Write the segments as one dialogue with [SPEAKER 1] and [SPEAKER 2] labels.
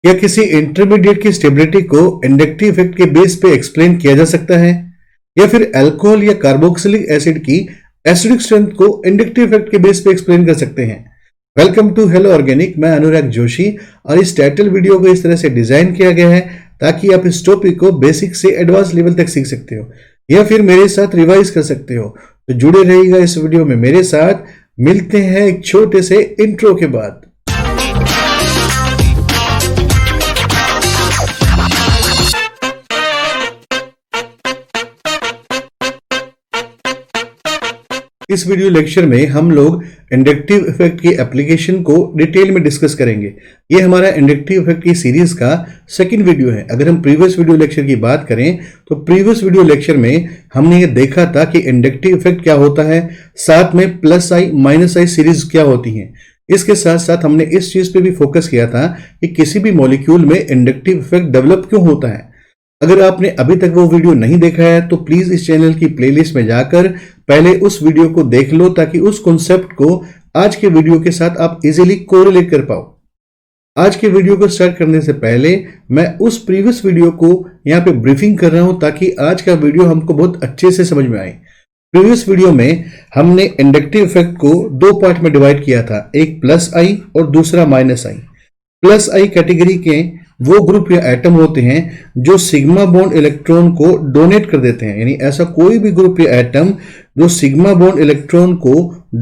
[SPEAKER 1] क्या किसी इंटरमीडिएट की स्टेबिलिटी को इंडक्टिव इफेक्ट के बेस पे एक्सप्लेन किया जा सकता है, या फिर अल्कोहल या कार्बोक्सिलिक एसिड की एसिडिक स्ट्रेंथ को इंडक्टिव इफेक्ट के बेस पे एक्सप्लेन कर सकते हैं? Welcome to Hello Organic. मैं अनुराग जोशी और इस टाइटल वीडियो को इस तरह से डिजाइन किया गया है ताकि आप इस टॉपिक को बेसिक से एडवांस लेवल तक सीख सकते हो या फिर मेरे साथ रिवाइज कर सकते हो। तो जुड़े रहिएगा इस वीडियो में मेरे साथ। मिलते हैं एक छोटे से इंट्रो के बाद। इस वीडियो लेक्चर में हम लोग इंडक्टिव इफेक्ट की एप्लीकेशन को डिटेल में डिस्कस करेंगे। ये हमारा इंडक्टिव इफेक्ट की सीरीज का सेकंड वीडियो है। अगर हम प्रीवियस वीडियो लेक्चर की बात करें तो प्रीवियस वीडियो लेक्चर में हमने ये देखा था कि इंडक्टिव इफेक्ट क्या होता है, साथ में प्लस आई माइनस आई सीरीज क्या होती हैं। इसके साथ साथ हमने इस चीज पे भी फोकस किया था कि किसी भी मॉलिक्यूल में इंडक्टिव इफेक्ट डेवलप क्यों होता है। अगर आपने अभी तक वो वीडियो नहीं देखा है तो प्लीज इस चैनल की प्लेलिस्ट में जाकर पहले उस वीडियो को देख लो ताकि उस कॉन्सेप्ट को आज के वीडियो के साथ आप इजीली कोरिलेट कर पाओ। आज के वीडियो को स्टार्ट करने से पहले मैं उस प्रीवियस वीडियो को यहाँ पे ब्रीफिंग कर रहा हूं ताकि आज का वीडियो हमको बहुत अच्छे से समझ में आए। प्रीवियस वीडियो में हमने इंडक्टिव इफेक्ट को दो पार्ट में डिवाइड किया था, एक प्लस आई और दूसरा minus I. Plus I category के वो ग्रुप या एटम होते हैं जो सिग्मा बॉन्ड इलेक्ट्रॉन को डोनेट कर देते हैं, यानी ऐसा कोई भी ग्रुप या एटम जो सिग्मा बॉन्ड इलेक्ट्रॉन को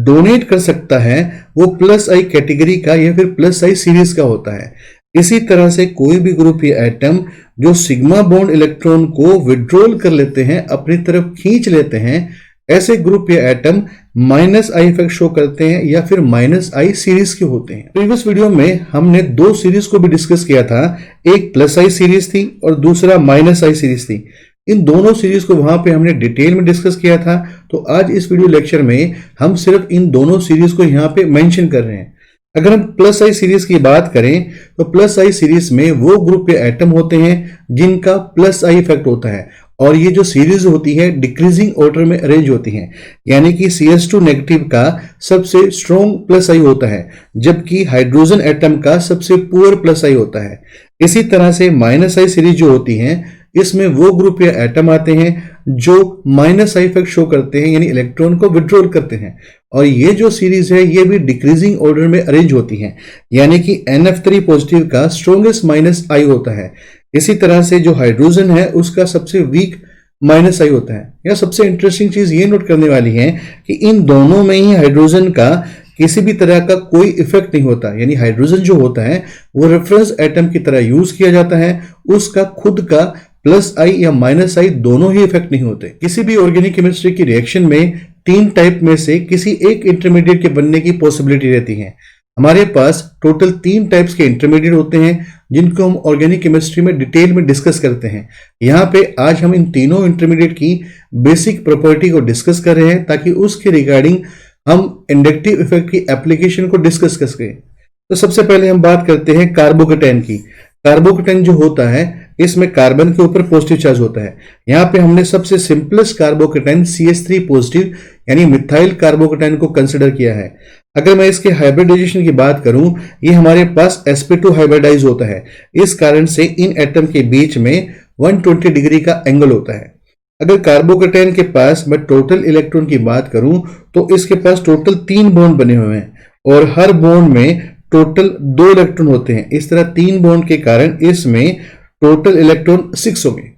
[SPEAKER 1] डोनेट कर सकता है वो प्लस आई कैटेगरी का या फिर प्लस आई सीरीज का होता है। इसी तरह से कोई भी ग्रुप या एटम जो सिग्मा बॉन्ड इलेक्ट्रॉन को विड्रॉल कर लेते हैं, अपनी तरफ खींच लेते हैं, ऐसे ग्रुप या atom minus I effect show करते हैं या फिर माइनस आई सीरीज के होते हैं। प्रीवियस वीडियो में हमने दो सीरीज को भी डिस्कस किया था, एक प्लस आई सीरीज थी और दूसरा माइनस आई सीरीज थी। इन दोनों सीरीज को वहां पे हमने डिटेल में डिस्कस किया था। तो आज इस वीडियो लेक्चर में हम सिर्फ इन दोनों सीरीज को यहाँ पे मेंशन कर रहे हैं। अगर हम प्लस आई सीरीज की बात करें तो प्लस आई सीरीज में वो ग्रुप या एटम होते हैं जिनका प्लस आई इफेक्ट होता है और ये जो सीरीज होती है डिक्रीजिंग ऑर्डर में अरेंज होती है, यानी कि CS2 नेगेटिव का सबसे स्ट्रॉन्ग प्लस आई होता है जबकि हाइड्रोजन एटम का सबसे पुअर प्लस आई होता है। इसी तरह से माइनस आई सीरीज जो होती है इसमें वो ग्रुप या एटम आते हैं जो माइनस आई इफेक्ट शो करते हैं, यानी इलेक्ट्रॉन को विड्रॉल करते हैं। और ये जो सीरीज है ये भी डिक्रीजिंग ऑर्डर में अरेंज होती है, यानी कि NF3 पॉजिटिव का स्ट्रॉन्गेस्ट माइनस आई होता है। इसी तरह से जो हाइड्रोजन है उसका सबसे वीक माइनस आई होता है। यह सबसे इंटरेस्टिंग चीज ये नोट करने वाली है कि इन दोनों में ही हाइड्रोजन का किसी भी तरह का कोई इफेक्ट नहीं होता, यानी हाइड्रोजन जो होता है वो रेफरेंस एटम की तरह यूज किया जाता है, उसका खुद का प्लस आई या माइनस आई दोनों ही इफेक्ट नहीं होते। किसी भी ऑर्गेनिक केमिस्ट्री की रिएक्शन में तीन टाइप में से किसी एक इंटरमीडिएट के बनने की पॉसिबिलिटी रहती है। हमारे पास टोटल तीन टाइप्स के इंटरमीडिएट होते हैं जिनको हम ऑर्गेनिक केमिस्ट्री में डिटेल में डिस्कस करते हैं। यहाँ पे आज हम इन तीनों इंटरमीडिएट की बेसिक प्रॉपर्टी को डिस्कस कर रहे हैं ताकि उसके रिगार्डिंग हम इंडक्टिव इफेक्ट की एप्लीकेशन को डिस्कस कर सकें। तो सबसे पहले हम बात करते हैं कार्बोकेटाइन की। कार्बोकेटाइन जो होता है इसमें कार्बन के ऊपर पॉजिटिव चार्ज होता है। यहाँ पे हमने सबसे सिंपलेस्ट कार्बोकेटाइन CH3 पॉजिटिव यानी मिथाइल कार्बोकेटाइन को कंसिडर किया है। अगर मैं इसके हाइब्रिडाइजेशन की बात करूं, ये हमारे पास sp2 हाइब्रिडाइज होता है। इस कारण से इन एटम के बीच में 120 डिग्री का एंगल होता है। अगर कार्बोकेटाइन के पास मैं टोटल इलेक्ट्रॉन की बात करूं तो इसके पास टोटल 3 बॉन्ड बने हुए हैं और हर बॉन्ड में टोटल 2 इलेक्ट्रॉन होते हैं। इस तरह 3 बॉन्ड के कारण इसमें टोटल इलेक्ट्रॉन 6 हो गए।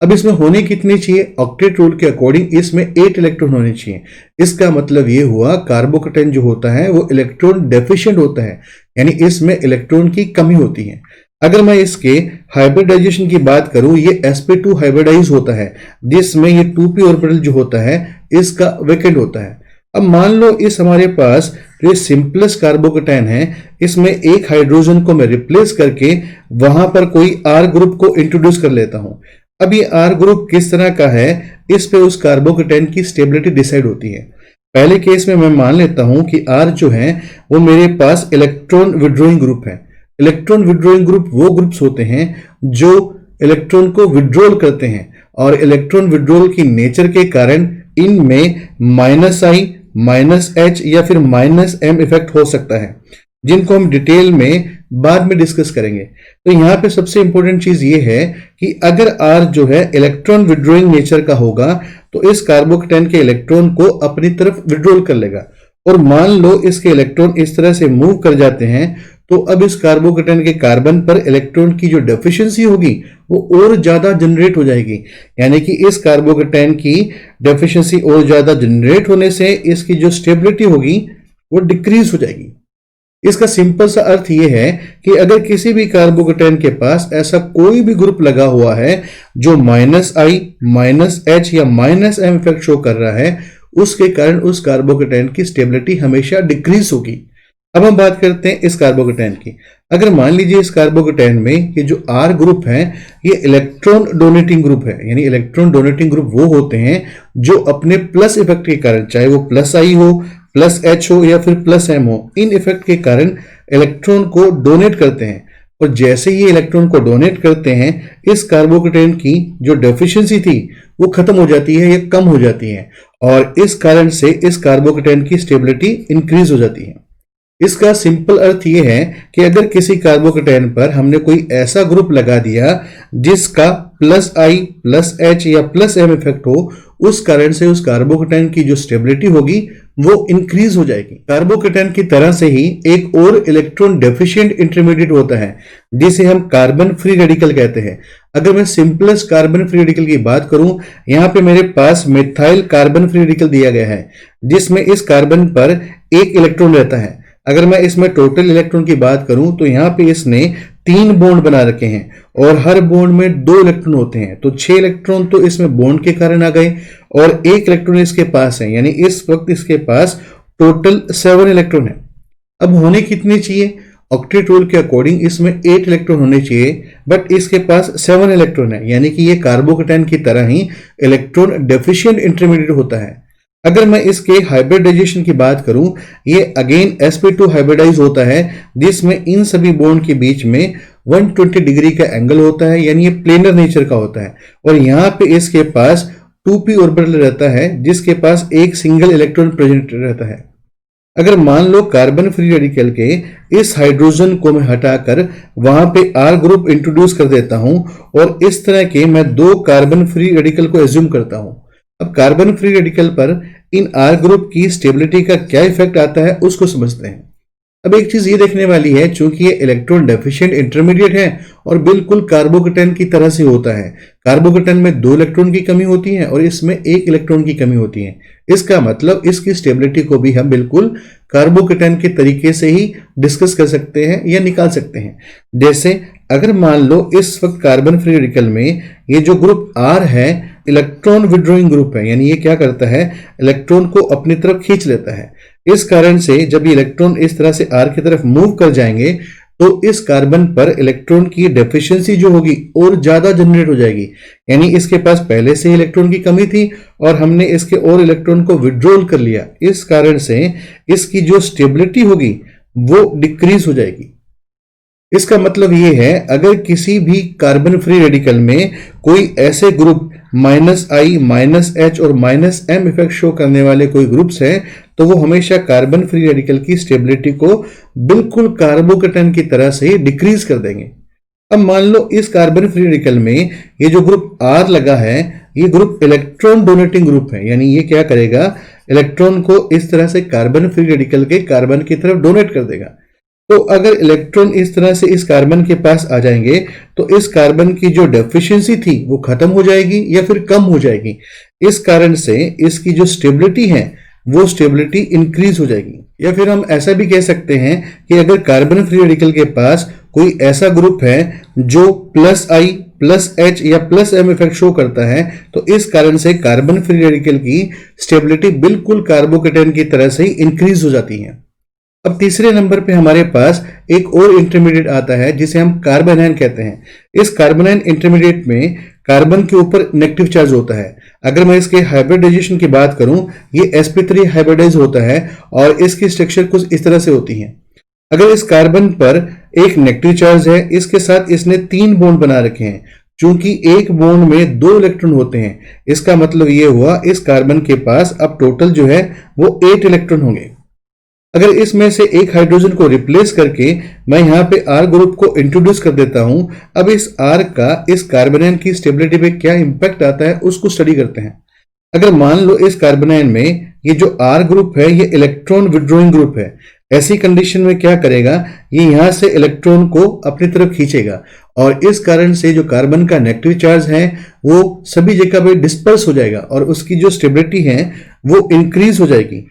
[SPEAKER 1] अब इसमें होने कितने चाहिए? ऑक्टेट रूल के अकॉर्डिंग इसमें 8 इलेक्ट्रॉन होने चाहिए। इसका मतलब ये हुआ कार्बोकेटाइन जो होता है वो इलेक्ट्रॉन डेफिशिएंट होता है, यानी इसमें इलेक्ट्रॉन की कमी होती है। अगर मैं इसके हाइब्रिडाइजेशन की बात करूं, ये sp2 हाइब्रिडाइज होता है जिसमें ये 2p ऑर्बिटल जो होता है इसका वैकेंट होता है। अब मान लो इस हमारे पास जो सिंपलेस्ट कार्बोकेटाइन है इसमें एक हाइड्रोजन को मैं रिप्लेस करके वहां पर कोई R ग्रुप को इंट्रोड्यूस कर लेता हूं। अब ये R ग्रुप किस तरह का है इस पे उस कार्बोकेटाइन की स्टेबिलिटी डिसाइड होती है। पहले केस में मैं मान लेता हूं कि R जो है वो मेरे पास इलेक्ट्रॉन विड्रॉइंग ग्रुप है। इलेक्ट्रॉन विड्रॉइंग ग्रुप वो ग्रुप्स होते हैं जो इलेक्ट्रॉन को विड्रॉल करते हैं और इलेक्ट्रॉन विड्रॉल की नेचर के कारण इनमें माइनस आई माइनस H या फिर माइनस M इफेक्ट हो सकता है, जिनको हम डिटेल में बाद में डिस्कस करेंगे। तो यहाँ पे सबसे इंपॉर्टेंट चीज ये है कि अगर R जो है इलेक्ट्रॉन विड्रॉइंग नेचर का होगा तो इस कार्बोकेटाइन के इलेक्ट्रॉन को अपनी तरफ विड्रॉल कर लेगा, और मान लो इसके इलेक्ट्रॉन इस तरह से मूव कर जाते हैं तो अब इस कार्बोकेटाइन के कार्बन पर इलेक्ट्रॉन की जो डेफिशिएंसी होगी वो और ज्यादा जनरेट हो जाएगी। यानी कि इस कार्बोकेटाइन की डेफिशिएंसी और ज्यादा जनरेट होने से इसकी जो स्टेबिलिटी होगी वो डिक्रीज हो जाएगी। इसका सिंपल सा अर्थ ये है कि अगर किसी भी कार्बोकेटाइन के पास ऐसा कोई भी ग्रुप लगा हुआ है जो -I, -H या -M इफेक्ट शो कर रहा है, उसके कारण उस कार्बोकेटाइन की स्टेबिलिटी हमेशा डिक्रीज होगी। अब हम बात करते हैं इस कार्बोकेटाइन की। अगर मान लीजिए इस कार्बोकेटाइन में ये जो R ग्रुप है ये इलेक्ट्रॉन डोनेटिंग ग्रुप है, यानी इलेक्ट्रॉन डोनेटिंग ग्रुप वो होते हैं जो अपने प्लस इफेक्ट के कारण, चाहे वो +I हो, +H हो या फिर +M हो, इन इफेक्ट के कारण इलेक्ट्रॉन को डोनेट करते हैं। और जैसे ही इलेक्ट्रॉन को डोनेट करते हैं इस कार्बोकेटाइन की जो डेफिशिएंसी थी वो खत्म हो जाती है या कम हो जाती है, और इस कारण से इस कार्बोकेटाइन की स्टेबिलिटी इंक्रीज हो जाती है। इसका सिंपल अर्थ यह है कि अगर किसी कार्बोकेटाइन पर हमने कोई ऐसा ग्रुप लगा दिया जिसका +I, +H या +M इफेक्ट हो, उस कारण से उस कार्बोकेटाइन की जो स्टेबिलिटी होगी वो इंक्रीज हो जाएगी। कार्बोकेटाइन की तरह से ही एक और इलेक्ट्रॉन डेफिशिएंट इंटरमीडिएट होता है जिसे हम कार्बन फ्री रेडिकल कहते हैं। अगर मैं सिंपलेस्ट कार्बन फ्री रेडिकल की बात करूं, यहां पे मेरे पास मिथाइल कार्बन फ्री रेडिकल दिया गया है जिसमें इस कार्बन पर एक इलेक्ट्रॉन रहता है। अगर मैं इसमें टोटल इलेक्ट्रॉन की बात करूं तो यहाँ पे इसने 3 बॉन्ड बना रखे हैं और हर बॉन्ड में 2 इलेक्ट्रॉन होते हैं, तो 6 इलेक्ट्रॉन तो इसमें बॉन्ड के कारण आ गए और 1 इलेक्ट्रॉन इसके पास है, यानी इस वक्त इसके पास टोटल 7 इलेक्ट्रॉन है। अब होने कितने चाहिए? ऑक्टेट रूल के अकॉर्डिंग इसमें 8 इलेक्ट्रॉन होने चाहिए, बट इसके पास 7 इलेक्ट्रॉन है, यानी कि ये कार्बोकेटाइन की तरह ही इलेक्ट्रॉन डेफिशिएंट इंटरमीडिएट होता है। अगर मैं इसके हाइब्रिडाइजेशन की बात करूं, ये अगेन sp2 हाइब्रिडाइज होता है जिसमें इन सभी बॉन्ड के बीच में 120 डिग्री का एंगल होता है, यानी ये प्लेनर नेचर का होता है, और यहाँ पे इसके पास 2p ऑर्बिटल रहता है जिसके पास एक सिंगल इलेक्ट्रॉन प्रेजेंट रहता है। अगर मान लो कार्बन फ्री रेडिकल के इस हाइड्रोजन को मैं हटाकर वहां पे R ग्रुप इंट्रोड्यूस कर देता हूं और इस तरह के मैं 2 कार्बन फ्री रेडिकल को एज्यूम करता हूं। अब कार्बन फ्री रेडिकल पर इन R ग्रुप की स्टेबिलिटी का क्या इफेक्ट आता है उसको समझते हैं। अब एक चीज ये देखने वाली है, चूंकि ये इलेक्ट्रॉन डेफिशिएंट इंटरमीडिएट है और बिल्कुल कार्बोकेटाइन की तरह से होता है, कार्बोकेटाइन में 2 इलेक्ट्रॉन की कमी होती है और इसमें 1 इलेक्ट्रॉन की कमी होती है। इसका मतलब इसकी स्टेबिलिटी को भी हम बिल्कुल कार्बोकेटाइन के तरीके से ही डिस्कस कर सकते हैं या निकाल सकते हैं। जैसे अगर मान लो इस वक्त कार्बन फ्री रेडिकल में ये जो ग्रुप R है इलेक्ट्रॉन विड्रॉइंग ग्रुप है, यानी ये क्या करता है, इलेक्ट्रॉन को अपनी तरफ खींच लेता है। इस कारण से जब ये इलेक्ट्रॉन इस तरह से R की तरफ मूव कर जाएंगे तो इस कार्बन पर इलेक्ट्रॉन की डेफिशिएंसी जो होगी और ज्यादा जनरेट हो जाएगी, यानी इसके पास पहले से इलेक्ट्रॉन की कमी थी और हमने इसके और इलेक्ट्रॉन को विड्रॉल कर लिया। इस कारण से इसकी जो स्टेबिलिटी होगी वो डिक्रीज हो जाएगी। इसका मतलब ये है अगर किसी भी कार्बन फ्री रेडिकल में कोई ऐसे ग्रुप -I, -H और -M इफेक्ट शो करने वाले कोई ग्रुप्स हैं तो वो हमेशा कार्बन फ्री रेडिकल की स्टेबिलिटी को बिल्कुल कार्बोकेटाइन की तरह से डिक्रीज कर देंगे। अब मान लो इस कार्बन फ्री रेडिकल में ये जो ग्रुप R लगा है ये ग्रुप इलेक्ट्रॉन डोनेटिंग ग्रुप है, यानी ये क्या करेगा, इलेक्ट्रॉन को इस तरह से कार्बन फ्री रेडिकल के कार्बन की तरफ डोनेट कर देगा। तो अगर इलेक्ट्रॉन इस तरह से इस कार्बन के पास आ जाएंगे तो इस कार्बन की जो डेफिशिएंसी थी वो खत्म हो जाएगी या फिर कम हो जाएगी। इस कारण से इसकी जो स्टेबिलिटी है वो स्टेबिलिटी इंक्रीज हो जाएगी। या फिर हम ऐसा भी कह सकते हैं कि अगर कार्बन फ्री रेडिकल के पास कोई ऐसा ग्रुप है जो +I, +H या +M इफेक्ट शो करता है तो इस कारण से कार्बन फ्री रेडिकल की स्टेबिलिटी बिल्कुल कार्बोकेटाइन की तरह से ही इंक्रीज हो जाती है। अब तीसरे नंबर पे हमारे पास एक और इंटरमीडिएट आता है जिसे हम कार्बोनाइन कहते हैं। इस कार्बोनाइन इंटरमीडिएट में कार्बन के ऊपर नेगेटिव चार्ज होता है। अगर मैं इसके हाइब्रिडाइजेशन की बात करूं, ये sp3 हाइब्रिडाइज होता है और इसकी स्ट्रक्चर कुछ इस तरह से होती है। अगर इस कार्बन पर एक नेगेटिव चार्ज है, इसके साथ इसने 3 बॉन्ड बना रखे हैं। चूंकि एक बॉन्ड में 2 इलेक्ट्रॉन होते हैं, इसका मतलब ये हुआ इस कार्बन के पास अब टोटल जो है वो 8 इलेक्ट्रॉन होंगे। अगर इसमें से एक हाइड्रोजन को रिप्लेस करके मैं यहाँ पे R ग्रुप को इंट्रोड्यूस कर देता हूं, अब इस R का इस कार्बोनाइन की स्टेबिलिटी पे क्या इंपैक्ट आता है उसको स्टडी करते हैं। अगर मान लो इस कार्बोनाइन में ये जो R ग्रुप है ये इलेक्ट्रॉन विड्रॉइंग ग्रुप है, ऐसी कंडीशन में क्या करेगा, ये यहां से इलेक्ट्रॉन को अपनी तरफ खींचेगा और इस कारण से जो कार्बन का नेगेटिव चार्ज है वो सभी जगह पे डिस्पर्स हो जाएगा और उसकी जो स्टेबिलिटी है वो इंक्रीज हो जाएगी।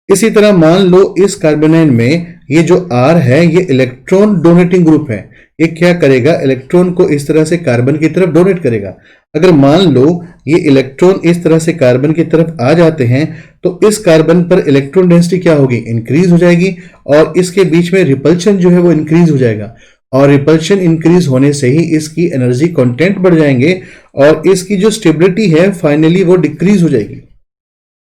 [SPEAKER 1] इसी तरह मान लो इस कार्बोनाइन में ये जो R है ये इलेक्ट्रॉन डोनेटिंग ग्रुप है, ये क्या करेगा, इलेक्ट्रॉन को इस तरह से कार्बन की तरफ डोनेट करेगा। अगर मान लो ये इलेक्ट्रॉन इस तरह से कार्बन की तरफ आ जाते हैं तो इस कार्बन पर इलेक्ट्रॉन डेंसिटी क्या होगी, इंक्रीज हो जाएगी और इसके बीच में रिपल्शन जो है वो इंक्रीज हो जाएगा और रिपल्शन इंक्रीज होने से ही इसकी एनर्जी कंटेंट बढ़ जाएंगे और इसकी जो स्टेबिलिटी है फाइनली वो डिक्रीज हो जाएगी।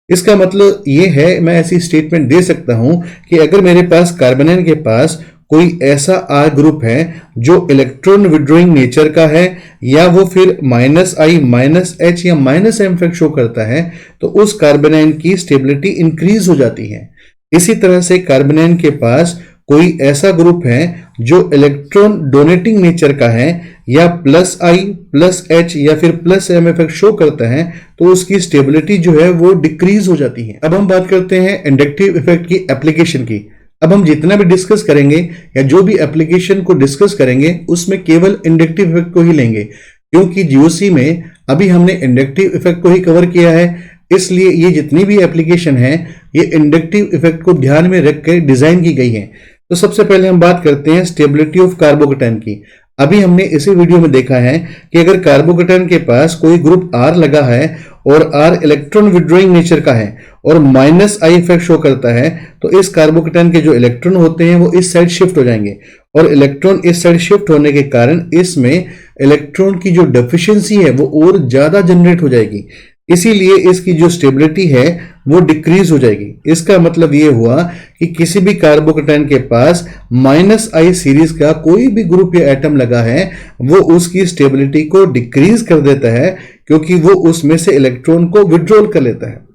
[SPEAKER 1] इसका मतलब ये है, मैं ऐसी स्टेटमेंट दे सकता हूं कि अगर मेरे पास कार्बोनाइन के पास कोई ऐसा R ग्रुप है जो इलेक्ट्रॉन विड्रॉइंग नेचर का है या वो फिर -I -H या -M इफेक्ट शो करता है तो उस कार्बोनाइन की स्टेबिलिटी इंक्रीज हो जाती है। इसी तरह से कार्बोनाइन के पास कोई ऐसा ग्रुप है जो इलेक्ट्रॉन डोनेटिंग नेचर का है या +I +H या फिर +M इफेक्ट शो करता है तो उसकी स्टेबिलिटी जो है वो डिक्रीज हो जाती है। अब हम बात करते हैं इंडक्टिव इफेक्ट की एप्लीकेशन की। अब हम जितना भी डिस्कस करेंगे या जो भी एप्लीकेशन को डिस्कस करेंगे उसमें केवल इंडक्टिव इफेक्ट को ही लेंगे, क्योंकि जीओसी में अभी हमने इंडक्टिव इफेक्ट को ही कवर किया है, इसलिए ये जितनी भी एप्लीकेशन है ये इंडक्टिव इफेक्ट को ध्यान में रख कर डिजाइन की गई है। तो सबसे पहले हम बात करते हैं स्टेबिलिटी ऑफ कार्बोकेटाइन की। अभी हमने इसी वीडियो में देखा है कि अगर कार्बोकेटाइन के पास कोई ग्रुप R लगा है और R इलेक्ट्रॉन विड्रॉइंग नेचर का है और -I इफेक्ट शो करता है तो इस कार्बोकेटाइन के जो इलेक्ट्रॉन होते हैं वो इस साइड शिफ्ट हो जाएंगे और इलेक्ट्रॉन इस साइड शिफ्ट होने के कारण इसमें इलेक्ट्रॉन की जो डेफिशिएंसी है वो और ज्यादा जनरेट हो जाएगी, इसीलिए इसकी जो स्टेबिलिटी है वो डिक्रीज हो जाएगी। इसका मतलब ये हुआ कि किसी भी कार्बोकेटाइन के पास -I सीरीज का कोई भी ग्रुप या एटम लगा है वो उसकी स्टेबिलिटी को डिक्रीज कर देता है क्योंकि वो उसमें से इलेक्ट्रॉन को विड्रॉल कर लेता है।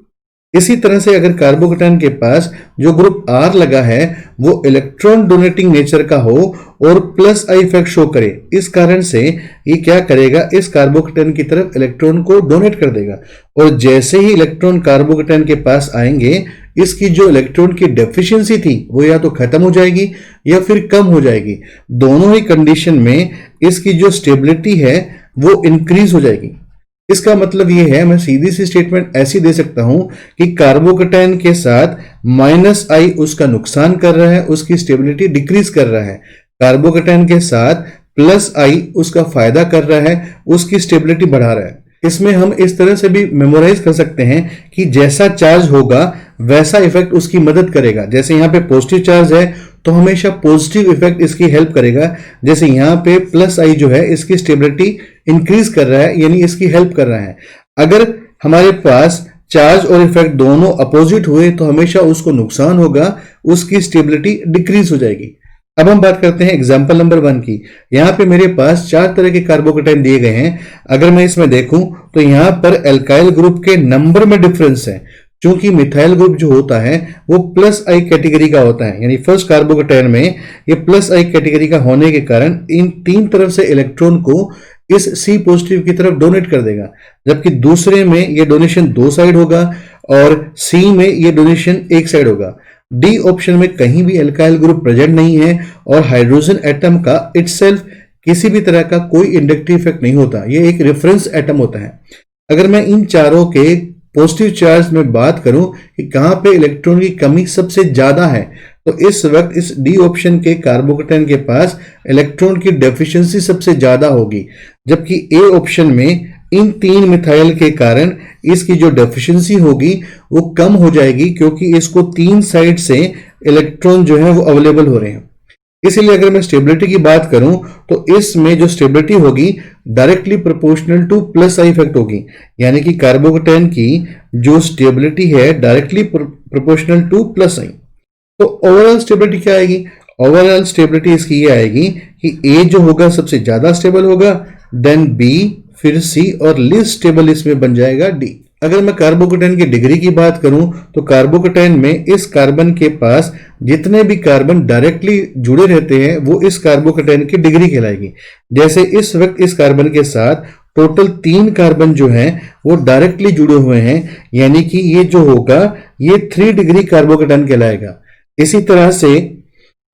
[SPEAKER 1] इसी तरह से अगर कार्बोकेटाइन के पास जो ग्रुप R लगा है वो इलेक्ट्रॉन डोनेटिंग नेचर का हो और +I इफेक्ट शो करे, इस कारण से ये क्या करेगा, इस कार्बोकेटाइन की तरफ इलेक्ट्रॉन को डोनेट कर देगा और जैसे ही इलेक्ट्रॉन कार्बोकेटाइन के पास आएंगे इसकी जो इलेक्ट्रॉन की डेफिशिएंसी थी वो या तो खत्म हो जाएगी या फिर कम हो जाएगी। दोनों ही कंडीशन में इसकी जो स्टेबिलिटी है वो इंक्रीज हो जाएगी। इसका मतलब ये है, मैं सीधी सी स्टेटमेंट ऐसी दे सकता हूं कि कार्बोकेटाइन के साथ -I उसका नुकसान कर रहा है, उसकी स्टेबिलिटी डिक्रीज कर रहा है। कार्बोकेटाइन के साथ +I उसका फायदा कर रहा है, उसकी स्टेबिलिटी बढ़ा रहा है। इसमें हम इस तरह से भी मेमोराइज कर सकते हैं कि जैसा चार्ज होगा वैसा इफेक्ट उसकी मदद करेगा। जैसे यहाँ पे पॉजिटिव चार्ज है तो हमेशा पॉजिटिव इफेक्ट इसकी हेल्प करेगा, जैसे यहाँ पे +I जो है इसकी स्टेबिलिटी इंक्रीज कर रहा है यानी इसकी हेल्प कर रहा है। अगर हमारे पास चार्ज और इफेक्ट दोनों अपोजिट हुए तो हमेशा उसको नुकसान होगा, उसकी स्टेबिलिटी डिक्रीज हो जाएगी। अब हम बात करते हैं एग्जाम्पल नंबर 1 की। यहाँ पे मेरे पास 4 तरह के कार्बोकेटाइन दिए गए हैं। अगर मैं इसमें देखूं तो यहाँ पर एल्काइल ग्रुप के नंबर में डिफरेंस है, क्योंकि मिथाइल ग्रुप जो होता है वो +I कैटेगरी का होता है, यानी फर्स्ट कार्बोकेटाइन में ये +I कैटेगरी का होने के कारण इन 3 तरफ से इलेक्ट्रॉन को इस C पॉजिटिव की तरफ डोनेट कर देगा, जबकि दूसरे में ये डोनेशन 2 साइड होगा और C में ये डोनेशन 1 साइड होगा। डी ऑप्शन में कहीं भी एल्काइल ग्रुप प्रेजेंट नहीं है और हाइड्रोजन एटम का इटसेल्फ किसी भी तरह का कोई इंडक्टिव इफेक्ट नहीं होता, ये एक रेफरेंस एटम होता है। अगर मैं इन चारों के पॉजिटिव चार्ज में बात करूं कि कहां पे इलेक्ट्रॉन की कमी सबसे ज्यादा है तो इस वक्त इस डी ऑप्शन के कार्बोकेटाइन के पास इलेक्ट्रॉन की डेफिशिएंसी सबसे ज्यादा होगी, जबकि ए ऑप्शन में इन 3 मिथाइल के कारण इसकी जो डेफिशिएंसी होगी वो कम हो जाएगी, क्योंकि इसको 3 साइड से इलेक्ट्रॉन जो है वो अवेलेबल हो रहे हैं। इसीलिए अगर मैं स्टेबिलिटी की बात करूं तो इसमें जो स्टेबिलिटी होगी directly proportional to +I effect होगी, यानी कि कार्बोकेटाइन की जो स्टेबिलिटी है डायरेक्टली प्रोपोर्शनल टू +I। तो ओवरऑल स्टेबिलिटी क्या आएगी, ओवरऑल स्टेबिलिटी इसकी ये आएगी कि A जो होगा सबसे ज्यादा स्टेबल होगा, देन B, फिर C और लीस्ट स्टेबल इसमें बन जाएगा D। अगर मैं कार्बोकेटाइन की डिग्री की बात करूं तो कार्बोकेटाइन में इस कार्बन के पास जितने भी कार्बन डायरेक्टली जुड़े रहते हैं वो इस कार्बोकेटायन की डिग्री कहलाएगी। जैसे इस वक्त इस कार्बन के साथ टोटल 3 कार्बन जो हैं वो डायरेक्टली जुड़े हुए हैं, यानी कि ये जो होगा ये 3 डिग्री कार्बोकेटायन कहलाएगा। इसी तरह से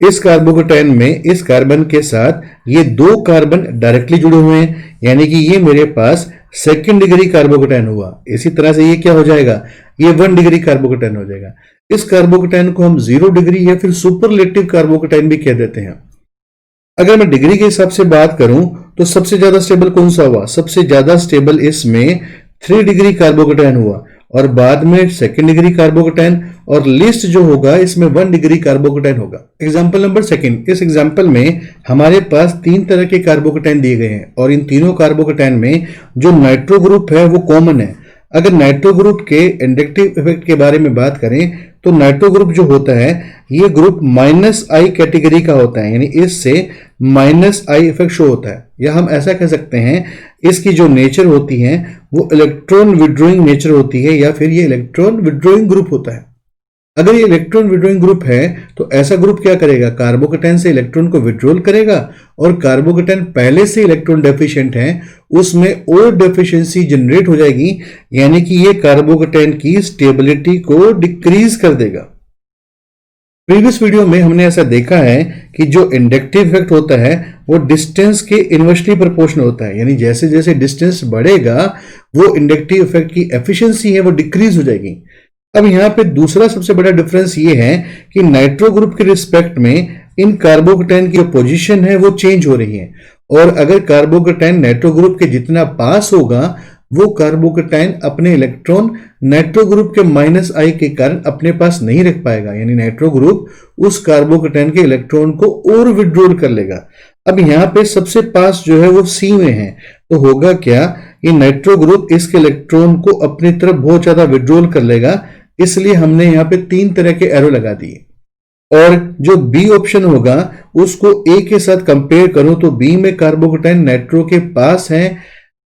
[SPEAKER 1] इस कार्बोकेटायन में इस कार्बन के साथ ये 2 कार्बन डायरेक्टली जुड़े हुए हैं, यानी कि ये मेरे पास 2nd डिग्री कार्बोकेटायन हुआ। इसी तरह से ये क्या हो जाएगा, ये 1 डिग्री कार्बोकेटायन हो जाएगा। इस कार्बोकेटायन को हम 0 डिग्री या फिर सुपरलेटिव कार्बोकेटायन भी कह देते हैं। अगर मैं डिग्री के हिसाब से बात करूं तो सबसे ज्यादा स्टेबल कौन सा हुआ, सबसे ज्यादा स्टेबल इसमें 3 डिग्री कार्बोकेटायन हुआ, और बाद में 2nd डिग्री कार्बोकेटायन, और लिस्ट जो होगा इसमें 1 डिग्री कार्बोकेटायन होगा। एग्जाम्पल नंबर 2, इस एग्जाम्पल में हमारे पास 3 तरह के कार्बोकेटायन दिए गए हैं, और इन तीनों कार्बोकेटायन में जो नाइट्रो ग्रुप है वो कॉमन है। अगर नाइट्रो ग्रुप के इंडक्टिव इफेक्ट के बारे में बात करें तो नाइट्रो ग्रुप जो होता है ये ग्रुप -I कैटेगरी का होता है, यानी इससे -I इफेक्ट शो होता है, या हम ऐसा कह सकते हैं इसकी जो नेचर होती है वो इलेक्ट्रॉन विड्रॉइंग नेचर होती है, या फिर ये इलेक्ट्रॉन विड्रॉइंग ग्रुप होता है। अगर ये इलेक्ट्रॉन विड्रॉइंग ग्रुप है तो ऐसा ग्रुप क्या करेगा, कार्बोकेटायन से इलेक्ट्रॉन को विड्रॉल करेगा, और कार्बोकेटायन पहले से इलेक्ट्रॉन डेफिशिएंट है उसमें और डेफिशिएंसी जनरेट हो जाएगी, यानी कि ये कार्बोकेटायन की स्टेबिलिटी को डिक्रीज कर देगा। प्रीवियस वीडियो में हमने ऐसा देखा है कि जो इंडक्टिव इफेक्ट होता है वो डिस्टेंस के इनवर्सली प्रोपोर्शनल होता है, यानी जैसे जैसे डिस्टेंस बढ़ेगा वो इंडक्टिव इफेक्ट की एफिशिएंसी है वो डिक्रीज हो जाएगी। अब यहां पे दूसरा सबसे बड़ा डिफरेंस ये है कि नाइट्रो ग्रुप के रिस्पेक्ट में इन कार्बोकेटायन की जो पोजीशन है वो चेंज हो रही है, और अगर कार्बोकेटायन नाइट्रो ग्रुप के जितना पास होगा वो कार्बोकेटायन अपने इलेक्ट्रॉन नाइट्रो ग्रुप के -I के कारण अपने पास नहीं रख पाएगा, यानी नाइट्रो ग्रुप उस कार्बोकेटायन के इलेक्ट्रॉन को और विड्रॉल कर लेगा। अब यहाँ पे सबसे पास जो है वो C में है, तो होगा क्या, ये नाइट्रो ग्रुप इसके इलेक्ट्रॉन को अपनी तरफ बहुत ज्यादा विड्रॉल कर लेगा, इसलिए हमने यहाँ पे 3 तरह के एरो लगा दिए। और जो बी ऑप्शन होगा उसको ए के साथ कंपेयर करो तो बी में कार्बोकेटायन नाइट्रो के पास है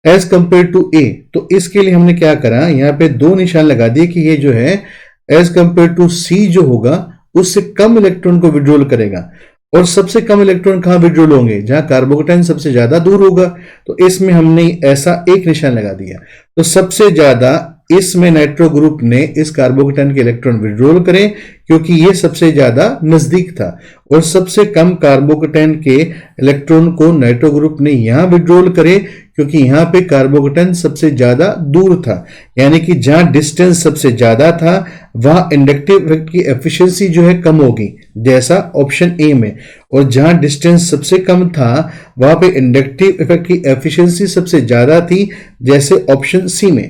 [SPEAKER 1] एज कंपेयर टू ए, तो इसके लिए हमने क्या करा, यहाँ पे 2 निशान लगा दिए कि ये जो है एज कंपेयर टू सी जो होगा उससे कम इलेक्ट्रॉन को विड्रॉल करेगा, और सबसे कम इलेक्ट्रॉन कहां विड्रॉल होंगे, जहां कार्बोकेटायन सबसे ज्यादा दूर होगा, तो इसमें हमने ऐसा एक निशान लगा दिया। तो सबसे ज्यादा इसमें नाइट्रो ग्रुप ने इस कार्बोकेटायन के इलेक्ट्रॉन विड्रॉल करे क्योंकि ये सबसे ज्यादा नजदीक था, और सबसे कम कार्बोकेटायन के इलेक्ट्रॉन को नाइट्रो ग्रुप ने यहां विड्रॉल करे क्योंकि यहां पे कार्बोकेटायन सबसे ज्यादा दूर था, यानी कि जहां डिस्टेंस सबसे ज्यादा था वहां इंडक्टिव इफेक्ट की एफिशिएंसी जो है कम होगी, जैसा ऑप्शन ए में, और जहां डिस्टेंस सबसे कम था वहां पे इंडक्टिव इफेक्ट की एफिशिएंसी सबसे ज्यादा थी, जैसे ऑप्शन सी में।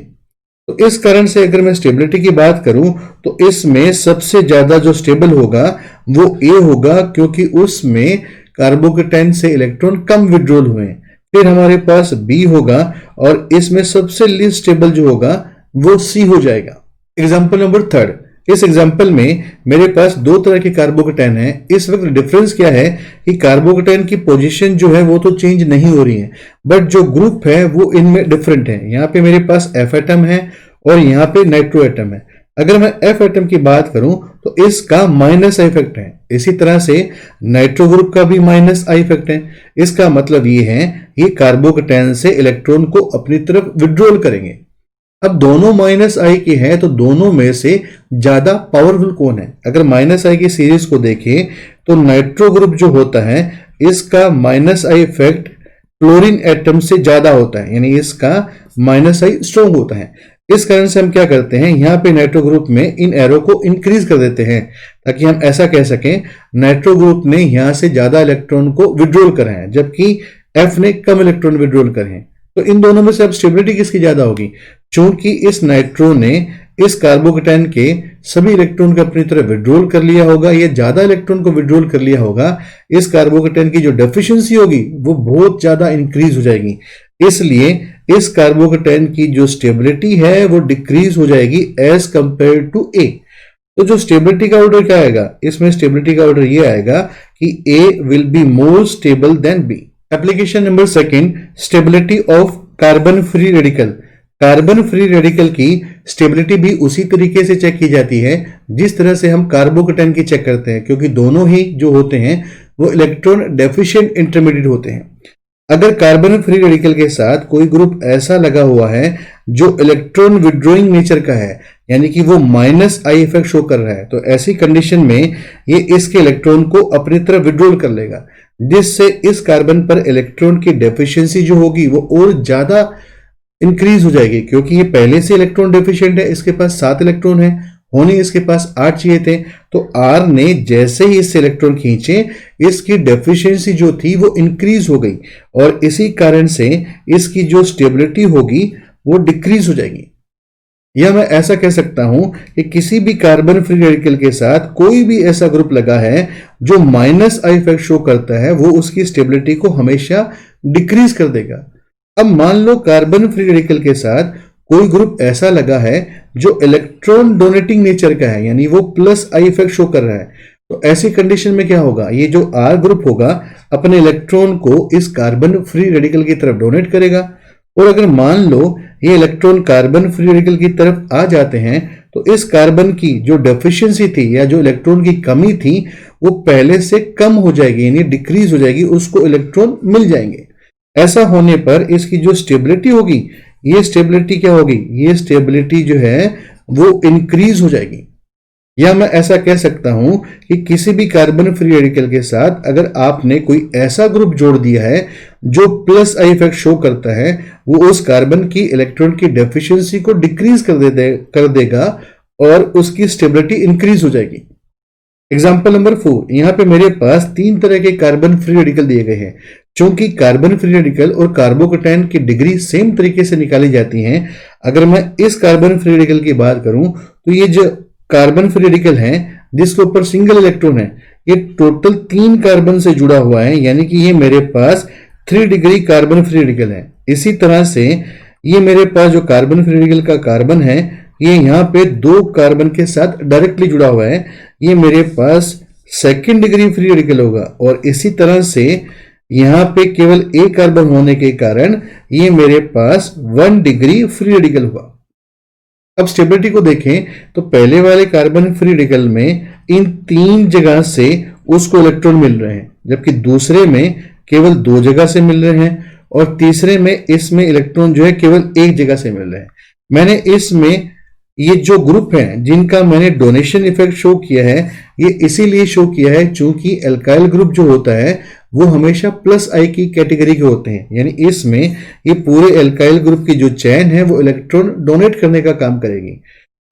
[SPEAKER 1] तो इस कारण से अगर मैं स्टेबिलिटी की बात करूं तो इसमें सबसे ज्यादा जो स्टेबल होगा वो ए होगा, क्योंकि उसमें कार्बोकेटायन से इलेक्ट्रॉन कम विड्रॉल हुए। फिर हमारे पास बी होगा, और इसमें सबसे लीस्ट स्टेबल जो होगा वो सी हो जाएगा। एग्जाम्पल नंबर 3, इस एग्जाम्पल में मेरे पास 2 तरह के कार्बोकेटायन है। इस वक्त डिफरेंस क्या है कि कार्बोकेटायन की पोजीशन जो है वो तो चेंज नहीं हो रही है, बट जो ग्रुप है वो इनमें डिफरेंट है। यहाँ पे मेरे पास F एटम है और यहाँ पे नाइट्रो एटम है। अगर मैं F एटम की बात करूं तो इसका -I इफेक्ट है, इसी तरह से नाइट्रो ग्रुप का भी -I इफेक्ट है। इसका मतलब ये है ये कार्बोकेटायन से इलेक्ट्रॉन को अपनी तरफ विड्रॉल करेंगे। अब दोनों -I के हैं तो दोनों में से ज्यादा पावरफुल कौन है? अगर -I की सीरीज को देखें तो नाइट्रो ग्रुप जो होता है इसका -I इफेक्ट क्लोरीन एटम से ज्यादा होता है, यानी इसका -I स्ट्रॉन्ग होता है। इस कारण से हम क्या करते हैं, यहाँ पे नाइट्रो ग्रुप में इन एरो को इंक्रीज कर देते हैं ताकि हम ऐसा कह सकें नाइट्रो ग्रुप ने यहाँ से ज्यादा इलेक्ट्रॉन को विड्रॉल करा है, जबकि F ने कम इलेक्ट्रॉन विड्रॉल करे हैं। तो इन दोनों में से अब स्टेबिलिटी किसकी ज्यादा होगी? चूंकि इस नाइट्रो ने इस कार्बोकेटायन के सभी इलेक्ट्रॉन को अपनी तरफ विड्रॉल कर लिया होगा, या ज्यादा इलेक्ट्रॉन को विड्रॉल कर लिया होगा, इस कार्बोकेटायन की जो डेफिशिएंसी होगी वो बहुत ज्यादा इंक्रीज हो जाएगी। इसलिए इस कार्बोकेटायन की जो स्टेबिलिटी है वो डिक्रीज हो जाएगी एज कंपेयर टू ए। तो जो स्टेबिलिटी का ऑर्डर क्या आएगा, इसमें स्टेबिलिटी का ऑर्डर ये आएगा कि A will be more stable than B. Application number 2, stability of carbon free radical. Carbon free radical की स्टेबिलिटी भी उसी तरीके से चेक की जाती है जिस तरह से हम कार्बोकेटाइन की चेक करते हैं, क्योंकि दोनों ही जो होते हैं वो इलेक्ट्रॉन डेफिशिएंट इंटरमीडिएट होते हैं। अगर कार्बन फ्री रेडिकल के साथ कोई ग्रुप ऐसा लगा हुआ है जो इलेक्ट्रॉन विड्रॉइंग नेचर का है, यानी कि वो माइनस आई इफेक्ट शो कर रहा है, तो ऐसी कंडीशन में ये इसके इलेक्ट्रॉन को अपनी तरफ विड्रॉल कर लेगा, जिससे इस कार्बन पर इलेक्ट्रॉन की डेफिशिएंसी जो होगी वो और ज्यादा इंक्रीज हो जाएगी, क्योंकि ये पहले से इलेक्ट्रॉन डेफिशिएंट है, इसके पास 7 इलेक्ट्रॉन है, होने इसके पास 8 चाहिए थे। तो R ने जैसे ही इससे इलेक्ट्रॉन खींचे, इसकी डेफिशिएंसी जो थी वो इंक्रीज हो गई और इसी कारण से इसकी जो स्टेबिलिटी होगी वो डिक्रीज हो जाएगी। या मैं ऐसा कह सकता हूं कि किसी भी कार्बन फ्री रेडिकल के साथ कोई भी ऐसा ग्रुप लगा है जो माइनस आई इफेक्ट शो करता है, वो उसकी स्टेबिलिटी को हमेशा डिक्रीज कर देगा। अब मान लो कार्बन फ्री रेडिकल के साथ कोई ग्रुप ऐसा लगा है जो इलेक्ट्रॉन डोनेटिंग नेचर का है, यानी वो प्लस आई इफेक्ट शो कर रहा है, तो ऐसी कंडीशन में क्या होगा, ये जो R ग्रुप होगा अपने इलेक्ट्रॉन को इस कार्बन फ्री रेडिकल की तरफ डोनेट करेगा। और अगर मान लो ये इलेक्ट्रॉन कार्बन फ्री रेडिकल की तरफ आ जाते हैं, तो इस कार्बन की जो डेफिशिएंसी थी या जो इलेक्ट्रॉन की कमी थी वो पहले से कम हो जाएगी, यानी डिक्रीज हो जाएगी, उसको इलेक्ट्रॉन मिल जाएंगे। ऐसा होने पर इसकी जो स्टेबिलिटी होगी, ये स्टेबिलिटी क्या होगी, ये स्टेबिलिटी जो है वो इंक्रीज हो जाएगी। या मैं ऐसा कह सकता हूं कि किसी भी कार्बन फ्री रेडिकल के साथ अगर आपने कोई ऐसा ग्रुप जोड़ दिया है जो प्लस आई इफेक्ट शो करता है, वो उस कार्बन की इलेक्ट्रॉन की डेफिशिएंसी को डिक्रीज कर देगा और उसकी स्टेबिलिटी इंक्रीज हो जाएगी। एग्जाम्पल नंबर 4, यहां पे मेरे पास 3 तरह के कार्बन फ्री रेडिकल दिए गए हैं। चूंकि कार्बन फ्री रेडिकल और कार्बोकेटाइन की डिग्री सेम तरीके से निकाली जाती हैं, अगर मैं इस कार्बन फ्री रेडिकल की बात करूं तो ये जो कार्बन फ्री रेडिकल है जिसके ऊपर सिंगल इलेक्ट्रॉन है, ये टोटल 3 कार्बन से जुड़ा हुआ है, यानी कि ये मेरे पास 3 डिग्री कार्बन फ्री रेडिकल है। इसी तरह से ये मेरे पास जो कार्बन फ्री रेडिकल का कार्बन है, ये यहाँ पे 2 कार्बन के साथ डायरेक्टली जुड़ा हुआ है, ये मेरे पास 2nd डिग्री फ्री रेडिकल होगा। और इसी तरह से यहाँ पे केवल एक कार्बन होने के कारण ये मेरे पास 1 डिग्री फ्री रेडिकल हुआ। अब स्टेबिलिटी को देखें तो पहले वाले कार्बन फ्री रेडिकल में इन 3 जगह से उसको इलेक्ट्रॉन मिल रहे हैं, जबकि दूसरे में केवल 2 जगह से मिल रहे हैं और तीसरे में इसमें इलेक्ट्रॉन जो है केवल 1 जगह से मिल रहे हैं। मैंने इसमें ये जो ग्रुप हैं जिनका मैंने डोनेशन इफेक्ट शो किया है, ये इसीलिए शो किया है क्योंकि एल्काइल ग्रुप जो होता है वो हमेशा प्लस आई की कैटेगरी के होते हैं, यानी इसमें ये पूरे एल्काइल ग्रुप की जो चेन है वो इलेक्ट्रॉन डोनेट करने का काम करेगी।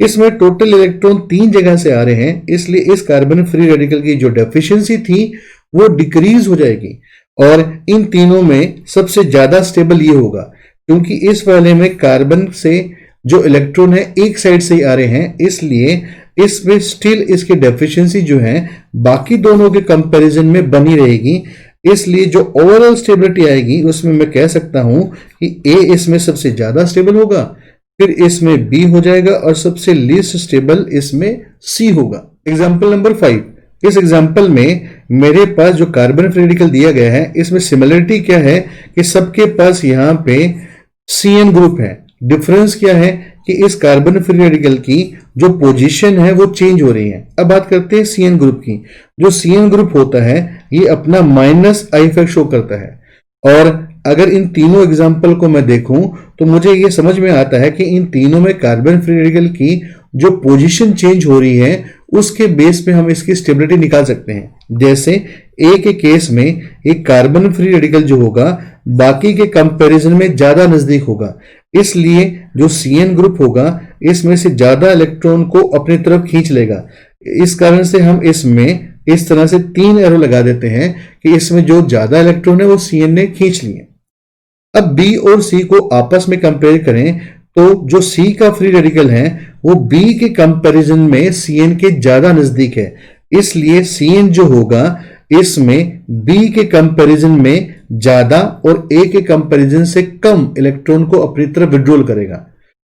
[SPEAKER 1] इसमें टोटल इलेक्ट्रॉन 3 जगह से आ रहे हैं, इसलिए इस कार्बन फ्री रेडिकल की जो डेफिशिएंसी थी वो डिक्रीज हो जाएगी। और इन तीनों में सबसे ज्यादा स्टेबल ये होगा क्योंकि इस वाले में कार्बन से जो इलेक्ट्रॉन है एक साइड से ही आ रहे हैं, इसलिए इसमें स्टिल इसकी डेफिशिएंसी जो है बाकी दोनों के कंपैरिजन में बनी रहेगी। इसलिए जो ओवरऑल स्टेबिलिटी आएगी उसमें मैं कह सकता हूं कि ए इसमें सबसे ज्यादा स्टेबल होगा, फिर इसमें बी हो जाएगा और सबसे लीस्ट स्टेबल इसमें सी होगा। एग्जाम्पल नंबर 5, इस एग्जाम्पल में मेरे पास जो कार्बन फ्री रेडिकल दिया गया है इसमें सिमिलरिटी क्या है कि सबके पास यहाँ पे CN ग्रुप है। डिफरेंस क्या है कि इस कार्बन फ्री रेडिकल की जो पोजीशन है वो चेंज हो रही है। अब बात करते हैं CN ग्रुप की। जो CN ग्रुप होता है ये अपना माइनस आई इफेक्ट शो करता है, और अगर इन तीनों एग्जाम्पल को मैं देखूं तो मुझे ये समझ में आता है कि इन तीनों में कार्बन फ्री रेडिकल की जो पोजीशन चेंज हो रही है उसके बेस पे हम इसकी स्टेबिलिटी निकाल सकते हैं। जैसे ए के केस में एक कार्बन फ्री रेडिकल जो होगा बाकी के कंपैरिजन में ज्यादा नजदीक होगा, इसलिए जो CN ग्रुप होगा इसमें से ज्यादा इलेक्ट्रॉन को अपनी तरफ खींच लेगा। इस कारण से हम इसमें इस तरह से 3 एरो लगा देते हैं कि इसमें जो ज्यादा इलेक्ट्रॉन है वो CN ने खींच लिए। अब B और C को आपस में कंपेयर करें तो जो C का फ्री रेडिकल है वो B के कंपैरिजन में CN के ज्यादा नजदीक है, इसलिए CN जो होगा इसमें B के कंपैरिजन में ज्यादा और A के कंपैरिजन से कम इलेक्ट्रॉन को अपनी तरफ विड्रॉल करेगा।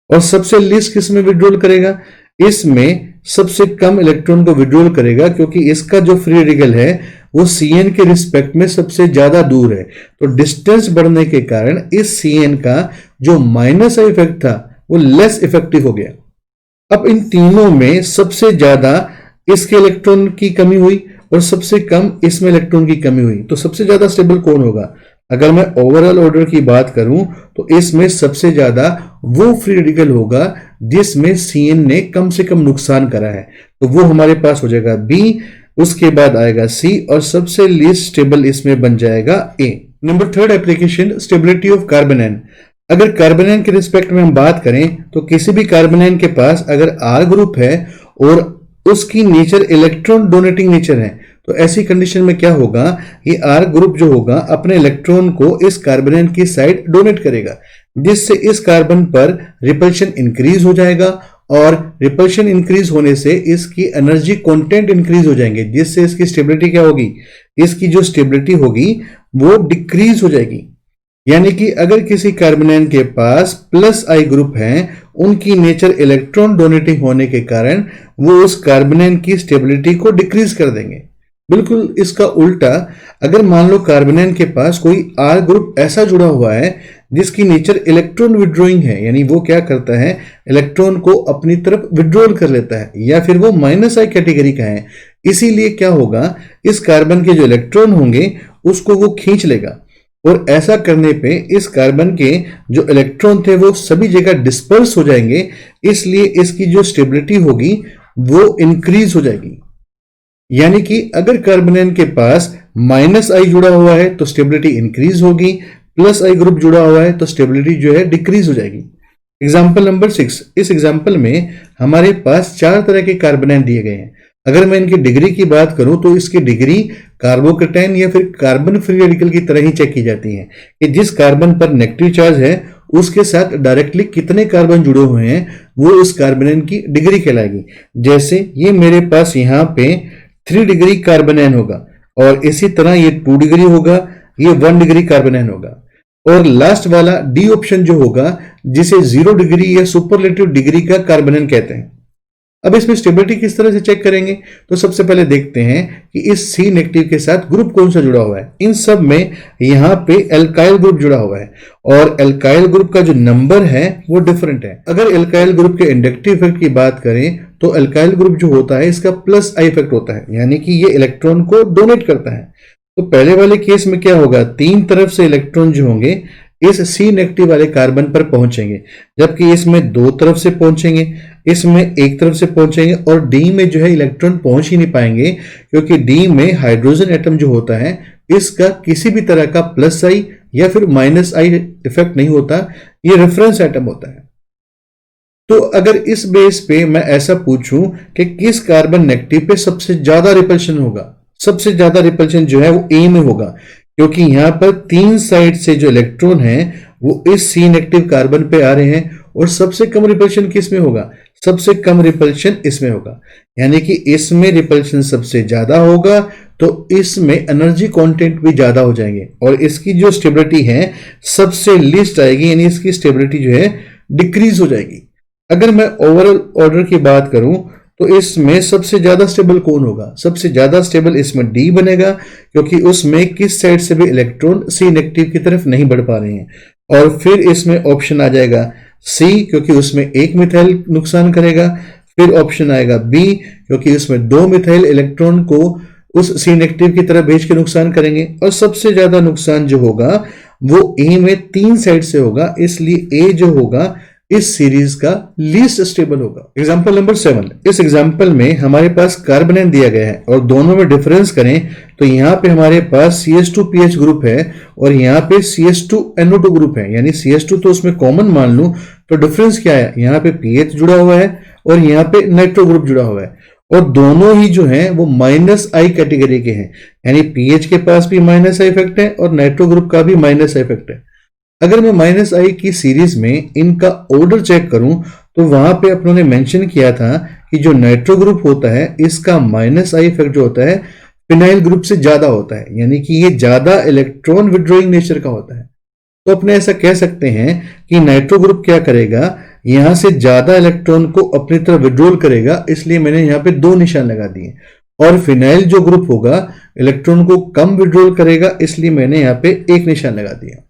[SPEAKER 1] और सबसे लीस्ट किसमें विड्रॉल करेगा, इसमें सबसे कम इलेक्ट्रॉन को विड्रॉल करेगा क्योंकि इसका जो फ्री रेडिकल है वो CN के रिस्पेक्ट में सबसे ज्यादा दूर है। तो डिस्टेंस बढ़ने के कारण इस CN का जो माइनस इफेक्ट था वो लेस इफेक्टिव हो गया। अब इन तीनों में सबसे ज्यादा इसके इलेक्ट्रॉन की कमी हुई और सबसे कम इसमें इलेक्ट्रॉन की कमी हुई, तो सबसे ज्यादा स्टेबल कौन होगा? अगर मैं ओवरऑल ऑर्डर की बात करूं तो इसमें सबसे ज्यादा वो फ्री रेडिकल होगा जिसमें Cn ने कम से कम नुकसान करा है, तो वो हमारे पास हो जाएगा B, उसके बाद आएगा C और सबसे लीस्ट स्टेबल इसमें बन जाएगा A। Number third application, stability of carbanion. अगर कार्बोनेन के रिस्पेक्ट में हम बात करें तो किसी भी कार्बोनेन के पास अगर R ग्रुप है और उसकी नेचर इलेक्ट्रॉन डोनेटिंग नेचर है, तो ऐसी कंडीशन में क्या होगा, ये R ग्रुप जो होगा अपने इलेक्ट्रॉन को इस कार्बोनेन की साइड डोनेट करेगा, जिससे इस कार्बन पर रिपल्शन इंक्रीज हो जाएगा और रिपल्शन इंक्रीज होने से इसकी एनर्जी कंटेंट इंक्रीज हो जाएंगे, जिससे इसकी स्टेबिलिटी क्या होगी, इसकी जो स्टेबिलिटी होगी वो डिक्रीज हो जाएगी। यानी कि अगर किसी कार्बोनेन के पास प्लस आई ग्रुप है, उनकी नेचर इलेक्ट्रॉन डोनेटिंग होने के कारण वो उस कार्बोनेन की स्टेबिलिटी को डिक्रीज कर देंगे। बिल्कुल इसका उल्टा, अगर मान लो कार्बोनेन के पास कोई आर ग्रुप ऐसा जुड़ा हुआ है जिसकी नेचर इलेक्ट्रॉन विड्रॉइंग है, यानी वो क्या करता है, इलेक्ट्रॉन को अपनी तरफ विड्रॉल कर लेता है, या फिर वो माइनस आई कैटेगरी का है, इसीलिए क्या होगा, इस कार्बन के जो इलेक्ट्रॉन होंगे उसको वो खींच लेगा और ऐसा करने पे इस कार्बन के जो इलेक्ट्रॉन थे वो सभी जगह डिस्पर्स हो जाएंगे, इसलिए इसकी जो स्टेबिलिटी होगी वो इंक्रीज हो जाएगी। यानी कि अगर कार्बोनेन के पास माइनस आई जुड़ा हुआ है तो स्टेबिलिटी इंक्रीज होगी, प्लस आई ग्रुप जुड़ा हुआ है तो स्टेबिलिटी जो है डिक्रीज हो जाएगी। एग्जाम्पल नंबर 6, इस एग्जाम्पल में हमारे पास 4 तरह के कार्बोनेन दिए गए हैं। अगर मैं इनकी डिग्री की बात करूं तो इसकी डिग्री कार्बोकेटाइन या फिर कार्बन फ्री रेडिकल की तरह ही चेक की जाती है कि जिस कार्बन पर नेगेटिव चार्ज है उसके साथ डायरेक्टली कितने कार्बन जुड़े हुए हैं, वो उस कार्बोनेन की डिग्री कहलाएगी। जैसे ये मेरे पास यहाँ पे 3 डिग्री कार्बोनेन होगा और इसी तरह ये 2 डिग्री होगा, ये 1 डिग्री कार्बोनेन होगा, और लास्ट वाला डी ऑप्शन जो होगा जिसे 0 डिग्री या सुपरलेटिव डिग्री का कार्बोनेन कहते हैं। अब इसमें स्टेबिलिटी किस तरह से चेक करेंगे, तो सबसे पहले देखते हैं कि इस C नेगेटिव के साथ ग्रुप कौन सा जुड़ा हुआ है। इन सब में यहाँ पे एल्काइल ग्रुप जुड़ा हुआ है और एल्काइल ग्रुप का जो नंबर है वो डिफरेंट है। अगर एल्काइल ग्रुप के इंडक्टिव इफेक्ट की बात करें तो एल्काइल ग्रुप जो होता है इसका प्लस आई इफेक्ट होता है, यानी कि ये इलेक्ट्रॉन को डोनेट करता है। तो पहले वाले केस में क्या होगा, 3 तरफ से इलेक्ट्रॉन जो होंगे इस C नेगेटिव वाले कार्बन पर पहुंचेंगे, जबकि इसमें 2 तरफ से पहुंचेंगे, इसमें 1 तरफ से पहुंचेंगे और D में जो है इलेक्ट्रॉन पहुंच ही नहीं पाएंगे, क्योंकि D में हाइड्रोजन एटम जो होता है इसका किसी भी तरह का प्लस आई या फिर माइनस आई इफेक्ट नहीं होता, ये रेफरेंस एटम होता है। तो अगर इस बेस पे मैं ऐसा पूछूं कि किस कार्बन नेगेटिव पे सबसे ज्यादा रिपल्शन होगा, सबसे ज्यादा रिपल्शन जो है वो A में होगा, क्योंकि यहां पर 3 साइड से जो इलेक्ट्रॉन है वो इस C नेगेटिव कार्बन पे आ रहे हैं, और सबसे कम रिपल्शन किस में होगा, सबसे कम रिपल्शन इसमें होगा। यानी कि इसमें रिपल्शन सबसे ज्यादा होगा तो इसमें एनर्जी कंटेंट भी ज्यादा हो जाएंगे और इसकी जो स्टेबिलिटी है सबसे लीस्ट आएगी, यानी इसकी स्टेबिलिटी जो है डिक्रीज हो जाएगी। अगर मैं ओवरऑल ऑर्डर की बात करूं तो इसमें सबसे ज्यादा स्टेबल कौन होगा, सबसे ज्यादा स्टेबल इसमें D बनेगा, क्योंकि उसमें किस साइड से भी इलेक्ट्रॉन C नेगेटिव की तरफ नहीं बढ़ पा रहे हैं। और फिर इसमें ऑप्शन आ जाएगा C, क्योंकि उसमें 1 मिथाइल नुकसान करेगा, फिर ऑप्शन आएगा B, क्योंकि उसमें 2 मिथाइल इलेक्ट्रॉन को उस C नेगेटिव की तरफ भेज के नुकसान करेंगे, और सबसे ज्यादा नुकसान जो होगा वो A में 3 साइड से होगा, इसलिए A जो होगा इस सीरीज का लीस्ट स्टेबल होगा। एग्जांपल नंबर 7, इस एग्जांपल में हमारे पास कार्बोनेन दिया गया है और दोनों में डिफरेंस करें तो यहाँ पे हमारे पास CH2PH ग्रुप है और यहाँ पे CH2NO2 ग्रुप है, यानी CH2 तो उसमें कॉमन मान लूं, तो डिफरेंस क्या है, यहाँ पे PH जुड़ा हुआ है और यहाँ पे नाइट्रो ग्रुप जुड़ा हुआ है, और दोनों ही जो हैं वो माइनस आई कैटेगरी के हैं, यानी PH के पास भी माइनस आई इफेक्ट है और नाइट्रो ग्रुप का भी माइनस आई इफेक्ट है। अगर मैं माइनस आई की सीरीज में इनका ऑर्डर चेक करूं तो वहां पे अपनों ने मेंशन किया था कि जो नाइट्रो ग्रुप होता है इसका माइनस आई इफेक्ट जो होता है फिनाइल ग्रुप से ज्यादा होता है, यानी कि ये ज्यादा इलेक्ट्रॉन विड्रॉइंग नेचर का होता है। तो अपने ऐसा कह सकते हैं कि नाइट्रो ग्रुप क्या करेगा, यहां से ज्यादा इलेक्ट्रॉन को अपनी तरफ विड्रॉल करेगा, इसलिए मैंने यहाँ पे 2 निशान लगा दिए, और फिनाइल जो ग्रुप होगा इलेक्ट्रॉन को कम विड्रॉल करेगा, इसलिए मैंने यहाँ पे 1 निशान लगा दिया।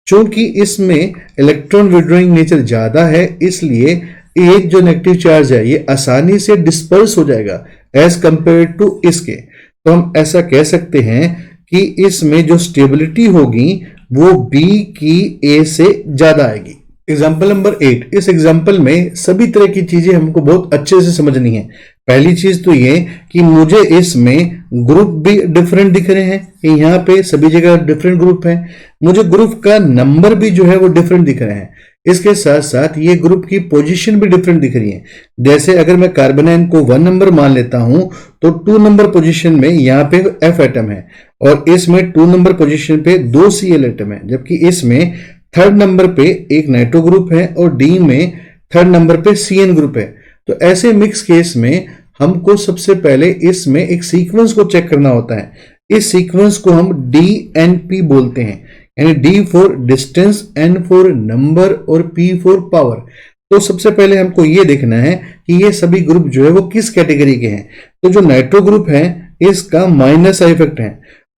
[SPEAKER 1] चूंकि इसमें इलेक्ट्रॉन विड्रॉइंग नेचर ज्यादा है, इसलिए एक जो नेगेटिव चार्ज है ये आसानी से डिस्पर्स हो जाएगा एज कंपेयर टू इसके। तो हम ऐसा कह सकते हैं कि इसमें जो स्टेबिलिटी होगी वो बी की ए से ज्यादा आएगी। Example number 8। इस एग्जाम्पल में सभी तरह की चीजें हमको बहुत अच्छे से समझनी है। पहली चीज तो ये कि मुझे इसमें ग्रुप भी डिफरेंट दिख रहे हैं कि यहाँ पे सभी जगह डिफरेंट ग्रुप हैं। मुझे ग्रुप का नंबर भी जो है वो डिफरेंट दिख रहे हैं। इसके साथ साथ ये ग्रुप की पोजीशन भी डिफरेंट दिख रही है। जैसे अगर मैं कार्बोनाइन को 1 नंबर मान लेता हूं तो 2 नंबर पोजीशन में यहाँ पे एफ एटम है और इसमें 2 नंबर पोजीशन पे 2 Cl एटम है, जबकि इसमें 3rd नंबर पे एक नाइट्रो ग्रुप है और डी में 3rd नंबर पे CN ग्रुप है। तो ऐसे मिक्स केस में हमको सबसे पहले इसमें एक सीक्वेंस को चेक करना होता है। इस सीक्वेंस को हम DNP बोलते हैं, यानी D for distance, N for number और P फॉर पावर। तो सबसे पहले हमको ये देखना है कि ये सभी ग्रुप जो है वो किस कैटेगरी के हैं। तो जो नाइट्रो ग्रुप है इसका माइनस आई इफेक्ट है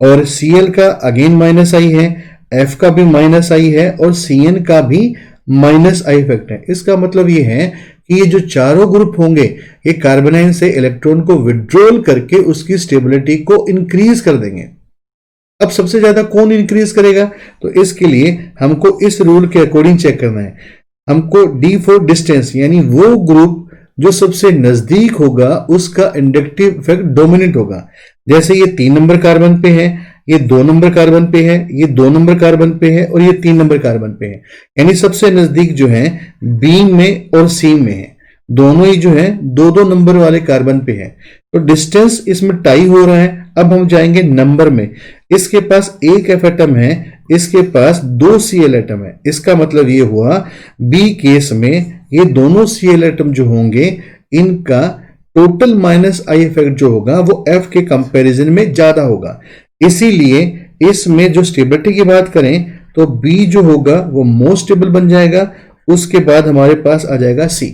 [SPEAKER 1] और Cl का अगेन माइनस आई है, F का भी माइनस आई है और Cn का भी माइनस आई इफेक्ट है। इसका मतलब ये है कि ये जो चारों ग्रुप होंगे ये कार्बोनाइन से इलेक्ट्रॉन को विड्रॉल करके उसकी स्टेबिलिटी को इंक्रीज कर देंगे। अब सबसे ज्यादा कौन इंक्रीज करेगा, तो इसके लिए हमको इस रूल के अकॉर्डिंग चेक करना है। हमको D फॉर डिस्टेंस, यानी वो ग्रुप जो सबसे नजदीक होगा उसका इंडक्टिव इफेक्ट डोमिनेंट होगा। जैसे ये 3 नंबर कार्बन पे है, ये 2 नंबर कार्बन पे है, ये 2 नंबर कार्बन पे है और ये 3 नंबर कार्बन पे है, यानी सबसे नजदीक जो है बी में और सी में है। दोनों ही जो है 2-2 नंबर वाले कार्बन पे है। तो डिस्टेंस इसमें टाई हो रहा है। अब हम जाएंगे नंबर में। इसके पास एक एफ एटम है, इसके पास 2 Cl एटम है। इसका मतलब ये हुआ बी केस में ये दोनों Cl एटम जो होंगे इनका टोटल माइनस आई इफेक्ट जो होगा वो F के कंपैरिजन में ज्यादा होगा। इसीलिए इसमें जो स्टेबिलिटी की बात करें तो B जो होगा वो मोस्ट स्टेबल बन जाएगा। उसके बाद हमारे पास आ जाएगा C।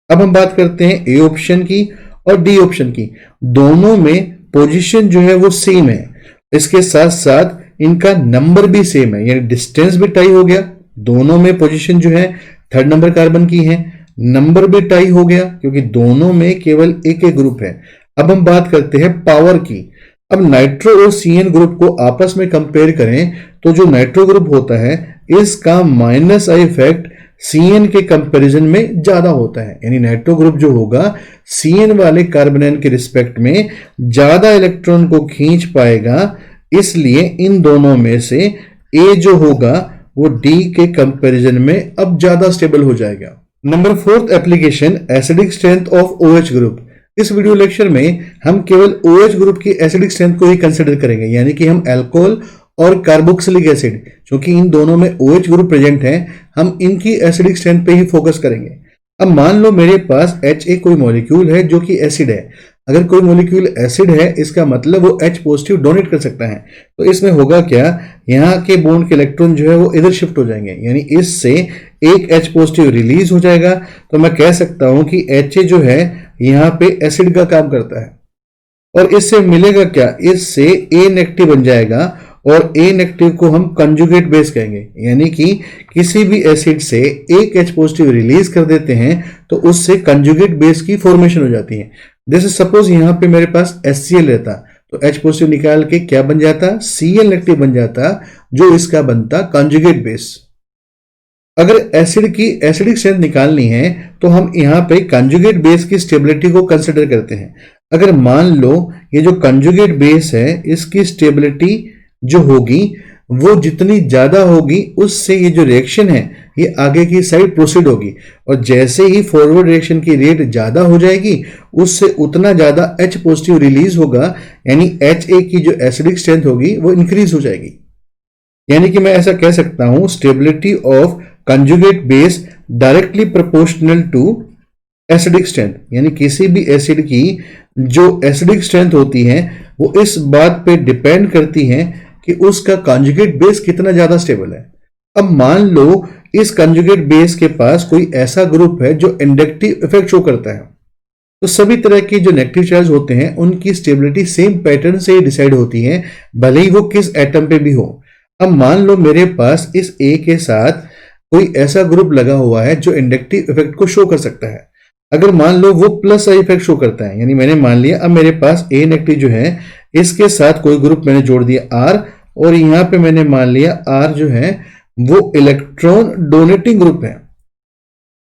[SPEAKER 1] अब हम बात करते हैं ए ऑप्शन की और डी ऑप्शन की। दोनों में पोजीशन जो है वो सेम है, इसके साथ साथ इनका नंबर भी सेम है, यानी डिस्टेंस भी टाई हो गया। दोनों में पोजीशन जो है 3rd नंबर कार्बन की है, नंबर भी टाई हो गया क्योंकि दोनों में केवल एक एक ग्रुप है। अब हम बात करते हैं पावर की। अब नाइट्रो और CN ग्रुप को आपस में कंपेयर करें तो जो नाइट्रो ग्रुप होता है इसका माइनस आई इफेक्ट CN के कंपैरिजन में ज्यादा होता है, यानी नाइट्रो ग्रुप जो होगा CN वाले कार्बोनाइन के रिस्पेक्ट में ज्यादा इलेक्ट्रॉन को खींच पाएगा। इसलिए इन दोनों में से A जो होगा वो D के कंपैरिजन में अब ज्यादा स्टेबल हो जाएगा। Number 4th application, acidic strength of OH group. इस वीडियो लेक्चर में हम केवल OH ग्रुप की एसिडिक स्ट्रेंथ को ही कंसिडर करेंगे, यानी कि हम अल्कोहल और कार्बोक्सिलिक एसिड, क्योंकि इन दोनों में OH ग्रुप प्रेजेंट है, हम इनकी एसिडिक स्ट्रेंथ पे ही फोकस करेंगे। अब मान लो मेरे पास HA कोई मॉलिक्यूल है जो कि एसिड है। अगर कोई मॉलिक्यूल एसिड है इसका मतलब वो H पॉजिटिव डोनेट कर सकता है। तो इसमें होगा क्या, यहाँ के बॉन्ड के इलेक्ट्रॉन जो है वो इधर शिफ्ट हो जाएंगे, यानी इससे एक H पॉजिटिव रिलीज हो जाएगा। तो मैं कह सकता हूं कि HA जो है यहाँ पे एसिड का काम करता है और इससे मिलेगा क्या, इससे A नेगेटिव बन जाएगा और A नेगेटिव को हम कंजुगेट बेस कहेंगे, यानी कि किसी भी एसिड से एक H पॉजिटिव रिलीज कर देते हैं तो उससे कंजुगेट बेस की फॉर्मेशन हो जाती है। जैसे सपोज यहाँ पे मेरे पास HCl रहता तो H पॉजिटिव निकाल के क्या बन जाता, Cl नेगेटिव बन जाता, जो इसका बनता कंजुगेट बेस। अगर एसिड की एसिडिक स्ट्रेंथ निकालनी है तो हम यहाँ पे कंजुगेट बेस की स्टेबिलिटी को कंसिडर करते हैं। अगर मान लो ये जो कंजुगेट बेस है इसकी स्टेबिलिटी जो होगी वो जितनी ज्यादा होगी उससे ये जो रिएक्शन है ये आगे की साइड प्रोसीड होगी और जैसे ही फॉरवर्ड रिएक्शन की रेट ज्यादा हो जाएगी उससे उतना ज्यादा H पॉजिटिव रिलीज होगा, यानी HA की जो एसिडिक स्ट्रेंथ होगी वो इंक्रीज हो जाएगी। यानी कि मैं ऐसा कह सकता हूं stability of conjugate base directly proportional to acidic strength, यानी किसी भी एसिड की जो एसिडिक स्ट्रेंथ होती है वो इस बात पे डिपेंड करती है कि उसका कंजुगेट बेस कितना ज्यादा स्टेबल है। अब मान लो इस कंजुगेट बेस के पास कोई ऐसा ग्रुप है जो इंडक्टिव इफेक्ट शो करता है, तो सभी तरह के जो नेगेटिव चार्ज होते हैं उनकी स्टेबिलिटी सेम पैटर्न से ही डिसाइड होती है, भले ही वो किस एटम पे भी हो। अब मान लो मेरे पास इस A के साथ कोई ऐसा ग्रुप लगा हुआ है जो इंडक्टिव इफेक्ट को शो कर सकता है। अगर मान लो वो प्लस आई इफेक्ट शो करता है, यानी मैंने मान लिया अब मेरे पास A नेगेटिव जो है इसके साथ कोई ग्रुप मैंने जोड़ दिया R, और यहाँ पे मैंने मान लिया R जो है वो इलेक्ट्रॉन डोनेटिंग ग्रुप है।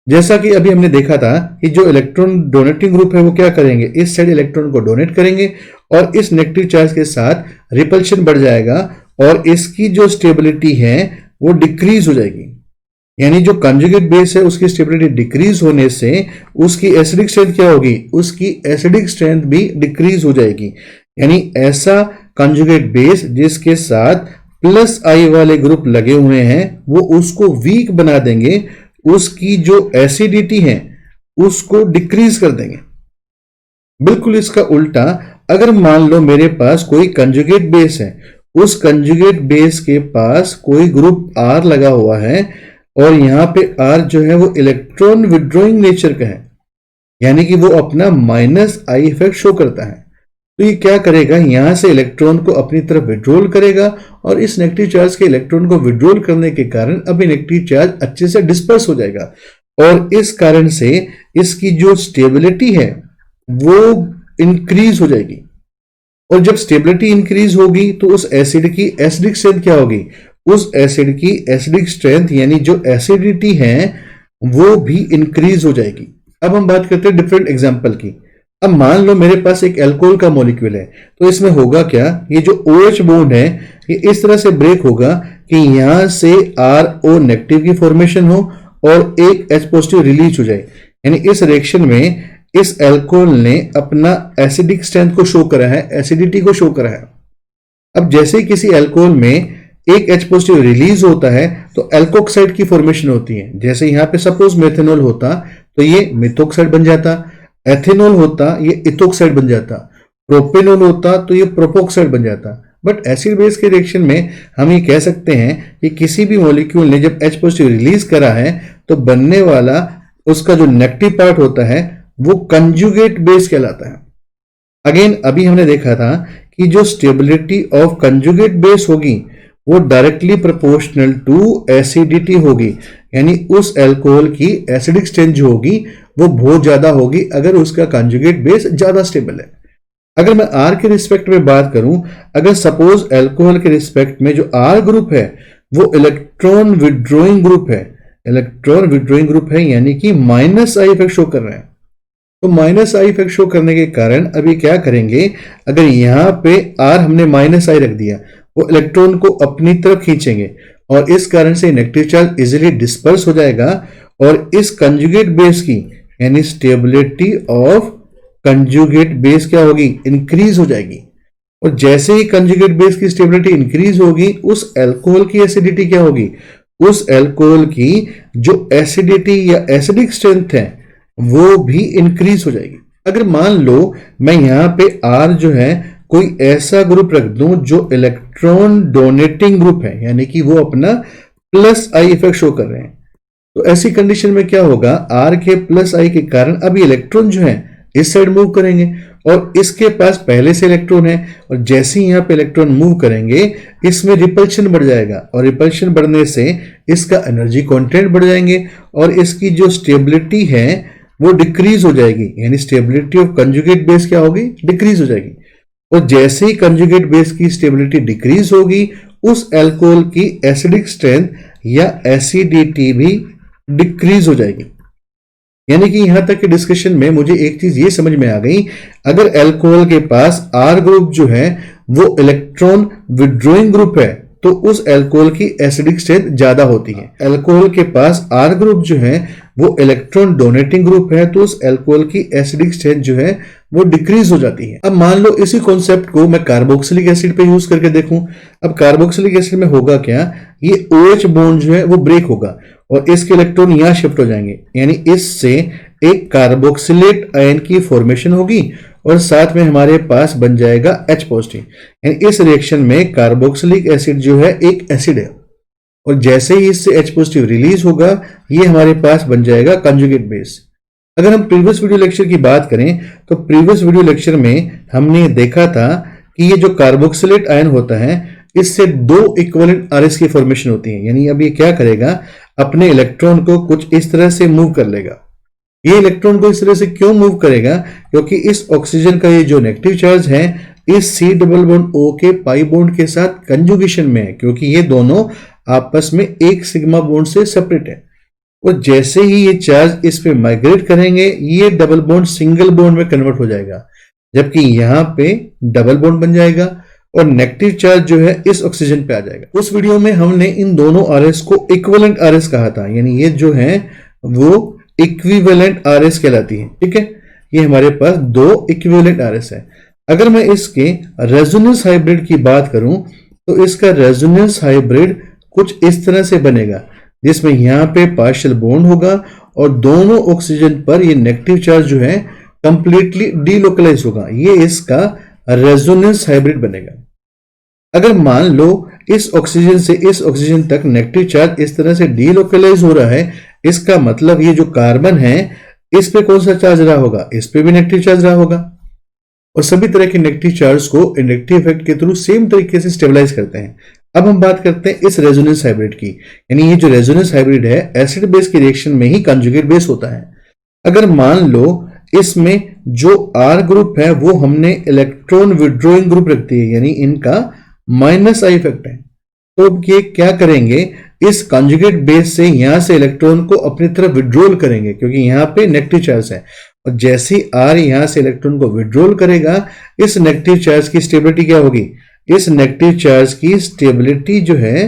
[SPEAKER 1] जैसा कि अभी हमने देखा था कि जो इलेक्ट्रॉन डोनेटिंग ग्रुप है वो क्या करेंगे, इस साइड इलेक्ट्रॉन को डोनेट करेंगे और इस नेगेटिव चार्ज के साथ रिपल्शन बढ़ जाएगा और इसकी जो स्टेबिलिटी है वो डिक्रीज हो जाएगी। यानी जो कंजुगेट बेस है उसकी स्टेबिलिटी डिक्रीज होने से उसकी एसिडिक स्ट्रेंथ क्या होगी, उसकी एसिडिक स्ट्रेंथ भी डिक्रीज हो जाएगी। यानी ऐसा कंजुगेट बेस जिसके साथ प्लस आई वाले ग्रुप लगे हुए हैं वो उसको वीक बना देंगे, उसकी जो एसिडिटी है उसको डिक्रीज कर देंगे। बिल्कुल इसका उल्टा, अगर मान लो मेरे पास कोई कंजुगेट बेस है, उस कंजुगेट बेस के पास कोई ग्रुप R लगा हुआ है और यहां पे R जो है वो इलेक्ट्रॉन विड्रॉइंग नेचर का है, यानी कि वो अपना माइनस आई इफेक्ट शो करता है, तो ये क्या करेगा, यहां से इलेक्ट्रॉन को अपनी तरफ विड्रॉल करेगा और इस नेगेटिव चार्ज के इलेक्ट्रॉन को विड्रॉल करने के कारण अभी नेगेटिव चार्ज अच्छे से डिस्पर्स हो जाएगा और इस कारण से इसकी जो स्टेबिलिटी है वो इंक्रीज हो जाएगी। और जब स्टेबिलिटी इंक्रीज होगी तो उस एसिड की एसिडिक स्ट्रेंथ क्या होगी, उस एसिड की एसिडिक स्ट्रेंथ यानी जो एसिडिटी है वो भी इंक्रीज हो जाएगी। अब हम बात करते हैं डिफरेंट एग्जांपल की। अब मान लो मेरे पास एक अल्कोहल का मॉलिक्यूल है, तो इसमें होगा क्या, ये जो OH बॉन्ड है ये इस तरह से ब्रेक होगा कि यहां से RO नेगेटिव की फॉर्मेशन हो और एक H पॉजिटिव रिलीज हो जाए। यानी इस रिएक्शन में इस अल्कोहल ने अपना एसिडिक स्ट्रेंथ को शो करा है, एसिडिटी को शो करा है। अब जैसे ही किसी अल्कोहल में एक H पॉजिटिव रिलीज होता है तो एल्कोक्साइड की फॉर्मेशन होती है। जैसे यहां पे सपोज मेथनॉल होता तो ये मिथोक्साइड बन जाता, एथेनॉल होता ये इथोक्साइड बन जाता, प्रोपेनॉल होता तो ये प्रोपोक्साइड बन जाता। बट एसिड बेस के रिएक्शन में हम ये कह सकते हैं कि किसी भी मॉलिक्यूल ने जब H पॉजिटिव रिलीज करा है तो बनने वाला उसका जो नेगेटिव पार्ट होता है वो कंजुगेट बेस कहलाता है। अगेन अभी हमने देखा था कि जो स्टेबिलिटी ऑफ कंजुगेट बेस होगी वो डायरेक्टली प्रोपोर्शनल टू एसिडिटी होगी, यानी उस अल्कोहल की एसिडिक स्ट्रेंथ जो होगी वो बहुत ज्यादा होगी अगर उसका कंजुगेट बेस ज्यादा स्टेबल है। अगर मैं R के रिस्पेक्ट में बात करूं, अगर सपोज अल्कोहल के रिस्पेक्ट में जो R ग्रुप है वो इलेक्ट्रॉन विड्रॉइंग ग्रुप है, इलेक्ट्रॉन विड्रॉइंग ग्रुप है यानी कि माइनस आई इफेक्ट शो कर रहे हैं, तो माइनस आई इफेक्ट शो करने के कारण अभी क्या करेंगे, अगर यहां पे R हमने माइनस आई रख दिया वो इलेक्ट्रॉन को अपनी तरफ खींचेंगे और इस कारण से नेगेटिव चार्ज इजीली डिस्पर्स हो जाएगा और इस कंजुगेट बेस की यानी स्टेबिलिटी ऑफ कंजुगेट बेस क्या होगी, इंक्रीज हो जाएगी। और जैसे ही कंजुगेट बेस की स्टेबिलिटी इंक्रीज होगी उस अल्कोहल की एसिडिटी क्या होगी, उस अल्कोहल की जो एसिडिटी या एसिडिक स्ट्रेंथ है वो भी इंक्रीज हो जाएगी। अगर मान लो मैं यहां पे R जो है कोई ऐसा ग्रुप रख दूं जो इलेक्ट्रॉन डोनेटिंग ग्रुप है, यानी कि वो अपना प्लस आई इफेक्ट शो कर रहे हैं, तो ऐसी कंडीशन में क्या होगा, R के प्लस आई के कारण अभी इलेक्ट्रॉन जो है इस साइड मूव करेंगे और इसके पास पहले से इलेक्ट्रॉन है और जैसे ही यहां पे इलेक्ट्रॉन मूव करेंगे इसमें रिपल्शन बढ़ जाएगा और रिपल्शन बढ़ने से इसका एनर्जी कंटेंट बढ़ जाएंगे और इसकी जो स्टेबिलिटी है वो डिक्रीज हो जाएगी, यानी स्टेबिलिटी ऑफ कंजुगेट बेस क्या होगी, डिक्रीज हो जाएगी। और जैसे ही कंजुगेट बेस की स्टेबिलिटी डिक्रीज होगी उस अल्कोहल की एसिडिक स्ट्रेंथ या एसिडिटी भी डिक्रीज हो जाएगी। यानी कि यहां तक के डिस्कशन में मुझे एक चीज ये समझ में आ गई, अगर अल्कोहल के पास R ग्रुप जो है वो इलेक्ट्रॉन विड्रॉइंग ग्रुप है तो उस अल्कोहल की एसिडिक स्ट्रेंथ ज्यादा होती है। अल्कोहल के पास R ग्रुप जो है वो इलेक्ट्रॉन डोनेटिंग ग्रुप है तो उस अल्कोहल की एसिडिक स्ट्रेंथ जो है वो डिक्रीज हो जाती है। अब मान लो इसी कॉन्सेप्ट को मैं कार्बोक्सिलिक एसिड पे यूज करके देखूं। अब कार्बोक्सिलिक एसिड में होगा क्या, ये OH बॉन्ड जो है वो ब्रेक होगा और इसके इलेक्ट्रॉन यहां शिफ्ट हो जाएंगे, यानी इससे एक कार्बोक्सिलेट आयन की फॉर्मेशन होगी और साथ में हमारे पास बन जाएगा H पॉजिटिव। यानी इस रिएक्शन में कार्बोक्सिलिक एसिड जो है एक एसिड है और जैसे ही इससे H पॉजिटिव रिलीज होगा ये हमारे पास बन जाएगा कंजुगेट बेस। अगर हम प्रीवियस वीडियो लेक्चर की बात करें तो प्रीवियस वीडियो लेक्चर में हमने देखा था कि ये जो कार्बोक्सिलेट आयन होता है इससे दो इक्विवेलेंट आरएस की फॉर्मेशन होती है। यानी अब ये क्या करेगा, अपने इलेक्ट्रॉन को कुछ इस तरह से मूव कर लेगा। ये इलेक्ट्रॉन को इस तरह से क्यों मूव करेगा, क्योंकि इस ऑक्सीजन का ये जो नेगेटिव चार्ज है इस C डबल बॉन्ड O के पाई बॉन्ड के साथ कंजुगेशन में है, क्योंकि ये दोनों आपस में एक सिग्मा बॉन्ड से सेपरेट है। और जैसे ही ये चार्ज इस पे माइग्रेट करेंगे ये डबल बॉन्ड सिंगल बॉन्ड में कन्वर्ट हो जाएगा, जबकि यहाँ पे डबल बॉन्ड बन जाएगा और नेगेटिव चार्ज जो है इस ऑक्सीजन पे आ जाएगा। उस वीडियो में हमने इन दोनों आरएस को इक्विवेलेंट आरएस कहा था, यानी ये जो है वो इक्विवेलेंट आरएस कहलाती है। ठीक है, ये हमारे पास दो इक्विवेलेंट आरएस है। अगर मैं इसके रेजोनेंस हाइब्रिड की बात करूं तो इसका रेजोनेंस हाइब्रिड कुछ इस तरह से बनेगा, जिसमें यहाँ पे पार्शियल बॉन्ड होगा और दोनों ऑक्सीजन पर ये नेगेटिव चार्ज जो है कंप्लीटली डीलोकलाइज होगा। ये इसका रेजोनेंस हाइब्रिड बनेगा। अगर मान लो इस ऑक्सीजन से इस ऑक्सीजन तक नेगेटिव चार्ज इस तरह से डीलोकलाइज हो रहा है, इसका मतलब ये जो कार्बन है इस पे कौन सा चार्ज रहा होगा, इस पे भी नेगेटिव चार्ज रहा होगा। और सभी तरह के नेगेटिव चार्ज को इंडक्टिव इफेक्ट के थ्रू सेम तरीके से स्टेबलाइज करते हैं। अब हम बात करते हैं इस रेजोनेंस हाइब्रिड की, यानी ये जो रेजोनेंस हाइब्रिड है एसिड बेस की रिएक्शन में ही कंजुगेट बेस होता है। अगर मान लो इसमें जो R ग्रुप है वो हमने इलेक्ट्रॉन विड्रॉइंग ग्रुप रख दिए, यानी इनका -I इफेक्ट है, तो ये क्या करेंगे, इस कंजुगेट बेस से यहां से इलेक्ट्रॉन को अपनी तरफ विड्रॉल करेंगे, क्योंकि यहां पे नेगेटिव चार्ज है। और जैसे ही R यहां से इलेक्ट्रॉन को विड्रॉल करेगा इस नेगेटिव चार्ज की स्टेबिलिटी क्या होगी, इस नेगेटिव चार्ज की स्टेबिलिटी जो है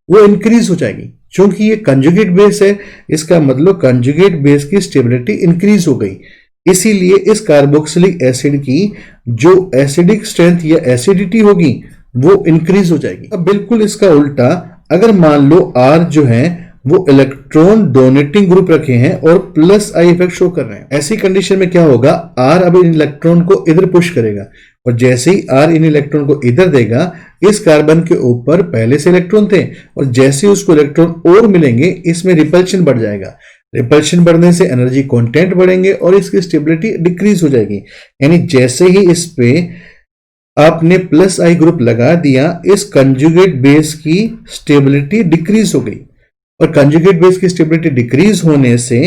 [SPEAKER 1] वो इंक्रीज हो जाएगी। क्योंकि ये कंजुगेट बेस है, इसका मतलब कंजुगेट बेस की स्टेबिलिटी इंक्रीज हो गई, इसीलिए इस कार्बोक्सिलिक एसिड की जो एसिडिक स्ट्रेंथ या एसिडिटी होगी वो इंक्रीज हो जाएगी। अब बिल्कुल इसका उल्टा, अगर मान लो R जो है वो इलेक्ट्रॉन डोनेटिंग ग्रुप रखे हैं और +I इफेक्ट शो कर रहे हैं, ऐसी कंडीशन में क्या होगा, R अब इन इलेक्ट्रॉन को इधर पुश करेगा और जैसे ही R इन इलेक्ट्रॉन को इधर देगा, इस कार्बन के ऊपर पहले से इलेक्ट्रॉन थे और जैसे ही उसको इलेक्ट्रॉन और मिलेंगे इसमें रिपल्शन बढ़ जाएगा। रिपल्शन बढ़ने से एनर्जी कंटेंट बढ़ेंगे और इसकी स्टेबिलिटी डिक्रीज हो जाएगी। यानी जैसे ही इस पे आपने +I ग्रुप लगा दिया, इस कंजुगेट बेस की स्टेबिलिटी डिक्रीज हो गई और कंजुगेट बेस की स्टेबिलिटी डिक्रीज होने से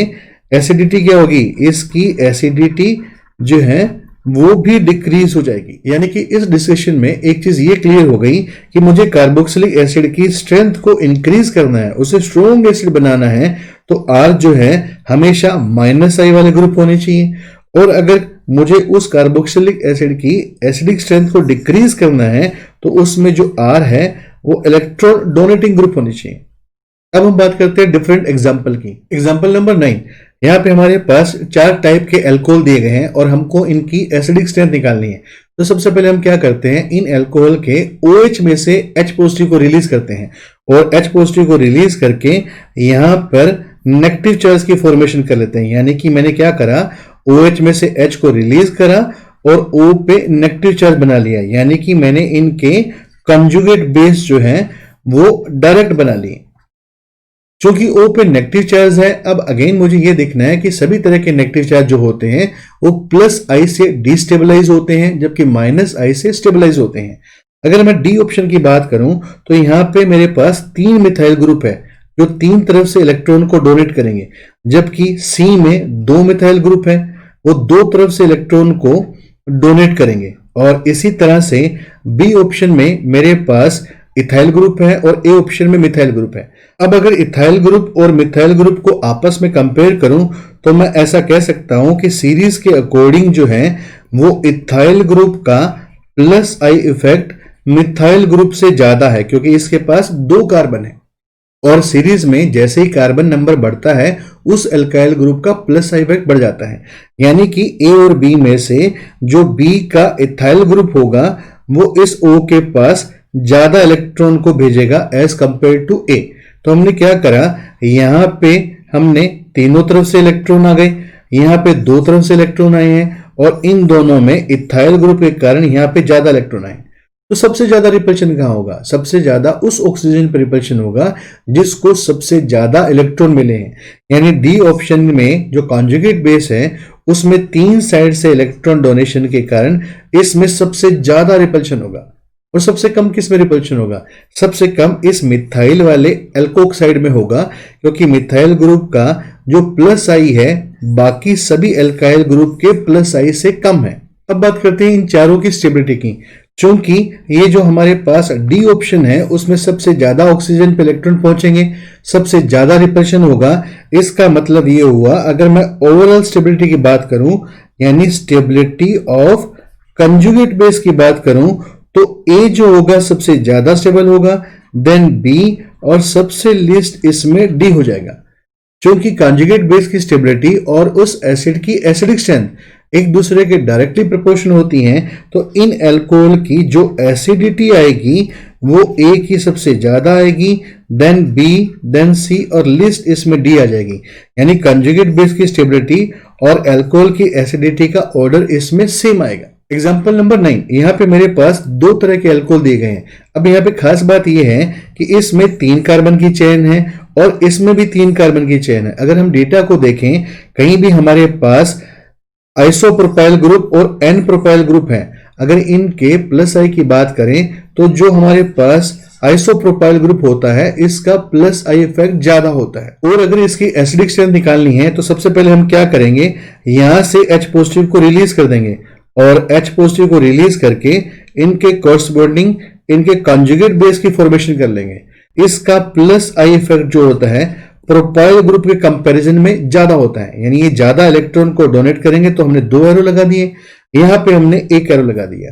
[SPEAKER 1] एसिडिटी क्या होगी, इसकी एसिडिटी जो है वो भी डिक्रीज हो जाएगी। यानी कि इस डिस्कशन में एक चीज ये क्लियर हो गई कि मुझे कार्बोक्सिलिक एसिड की स्ट्रेंथ को इंक्रीज करना है, उसे स्ट्रॉन्ग एसिड बनाना है, तो R जो है हमेशा -I वाले ग्रुप होने चाहिए। और अगर मुझे उस कार्बोक्सिलिक एसिड की एसिडिक स्ट्रेंथ को डिक्रीज करना है तो उसमें जो R है वो इलेक्ट्रॉन डोनेटिंग ग्रुप होनी चाहिए। अब हम बात करते हैं डिफरेंट एग्जाम्पल की। एग्जाम्पल नंबर 9, यहाँ पे हमारे पास 4 टाइप के एल्कोहल दिए गए हैं और हमको इनकी एसिडिक स्ट्रेंथ निकालनी है। तो सबसे पहले हम क्या करते हैं, इन एल्कोहल के OH में से H पॉजिटिव को रिलीज करते हैं और H पॉजिटिव को रिलीज करके यहाँ पर नेगेटिव चार्ज की फॉर्मेशन कर लेते हैं। यानी कि मैंने क्या करा, OH में से H को रिलीज करा और O पे नेगेटिव चार्ज बना लिया, यानी कि मैंने इनके कंजुगेट बेस जो है वो डायरेक्ट बना लिए। चूंकि O पे नेगेटिव चार्ज है, अब अगेन मुझे ये देखना है कि सभी तरह के नेगेटिव चार्ज जो होते हैं वो +I से डिस्टेबलाइज होते हैं जबकि -I से स्टेबलाइज होते हैं। अगर मैं डी ऑप्शन की बात करूं तो यहां पे मेरे पास 3 मिथाइल ग्रुप है जो 3 तरफ से इलेक्ट्रॉन को डोनेट करेंगे, जबकि C में 2 मिथाइल ग्रुप है वो 2 तरफ से इलेक्ट्रॉन को डोनेट करेंगे। और इसी तरह से बी ऑप्शन में मेरे पास इथाइल ग्रुप है और ए ऑप्शन में मिथाइल ग्रुप है। अब अगर इथाइल ग्रुप और मिथाइल ग्रुप को आपस में कंपेयर करूं तो मैं ऐसा कह सकता हूं कि सीरीज के अकॉर्डिंग जो है वो इथाइल ग्रुप का +I इफेक्ट मिथाइल ग्रुप से ज्यादा है, क्योंकि इसके पास 2 कार्बन है और सीरीज में जैसे ही कार्बन नंबर बढ़ता है उस एल्काइल ग्रुप का +I इफेक्ट बढ़ जाता है। यानी कि ए और बी में से जो बी का इथाइल ग्रुप होगा वो इस O के पास ज्यादा इलेक्ट्रॉन को भेजेगा एज कंपेयर टू ए। तो हमने क्या करा, यहां पे हमने तीनों तरफ से इलेक्ट्रॉन आ गए, यहां पे 2 तरफ से इलेक्ट्रॉन आए हैं और इन दोनों में इथाइल ग्रुप के कारण यहां पे ज्यादा इलेक्ट्रॉन आए। तो सबसे ज्यादा रिपल्शन कहां होगा, सबसे ज्यादा उस ऑक्सीजन पर रिपल्शन होगा जिसको सबसे ज्यादा इलेक्ट्रॉन मिले हैं। यानी डी ऑप्शन में जो कॉन्जुगेट बेस है उसमें 3 साइड से इलेक्ट्रॉन डोनेशन के कारण इसमें सबसे ज्यादा रिपल्शन होगा। और सबसे कम किस में रिपल्शन होगा? सबसे कम इस मिथाइल वाले एल्कोक्साइड में होगा, क्योंकि मिथाइल ग्रुप का जो प्लस आई है बाकी सभी एल्काइल ग्रुप के प्लस आई से कम है। अब बात करते हैं इन चारों की स्टेबिलिटी की। चूंकि ये जो हमारे पास डी ऑप्शन है उसमें सबसे ज्यादा ऑक्सीजन पे इलेक्ट्रॉन पहुंचेंगे, सबसे ज्यादा रिपल्शन होगा। इसका मतलब ये हुआ, अगर मैं ओवरऑल स्टेबिलिटी की बात करूं, यानी स्टेबिलिटी ऑफ कंजुगेट बेस की बात करूं, तो ए जो होगा सबसे ज्यादा स्टेबल होगा, देन बी, और सबसे लीस्ट इसमें डी हो जाएगा। क्योंकि कंजुगेट बेस की स्टेबिलिटी और उस एसिड की एसिडिक स्ट्रेंथ एक दूसरे के डायरेक्टली प्रोपोर्शनल होती हैं, तो इन एल्कोहल की जो एसिडिटी आएगी वो ए की सबसे ज्यादा आएगी, देन बी, देन सी, और लिस्ट इसमें डी आ जाएगी। यानी कंजुगेट बेस की स्टेबिलिटी और एल्कोहल की एसिडिटी का ऑर्डर इसमें सेम आएगा। एग्जाम्पल नंबर 9, यहाँ पे मेरे पास दो तरह के अल्कोहल दिए गए हैं। अब यहाँ पे खास बात यह है कि इसमें 3 कार्बन की चेन है और इसमें भी 3 कार्बन की चेन है। अगर हम डेटा को देखें, कहीं भी हमारे पास आइसोप्रोपाइल ग्रुप और एन प्रोपाइल ग्रुप है। अगर इनके प्लस आई की बात करें तो जो हमारे पास आइसोप्रोपाइल ग्रुप होता है इसका प्लस आई इफेक्ट ज्यादा होता है। और अगर इसकी एसिडिक स्ट्रेंथ निकालनी है तो सबसे पहले हम क्या करेंगे, यहां से H पॉजिटिव को रिलीज कर देंगे और H पॉजिटिव को रिलीज करके इनके कॉरस्पॉन्डिंग इनके कंजुगेट बेस की फॉर्मेशन कर लेंगे। इसका प्लस आई इफेक्ट जो होता है प्रोपाइल ग्रुप के कंपैरिजन में ज्यादा होता है, यानी ये ज्यादा इलेक्ट्रॉन को डोनेट करेंगे। तो हमने 2 एरो लगा दिए, यहां पे हमने 1 एरो लगा दिया।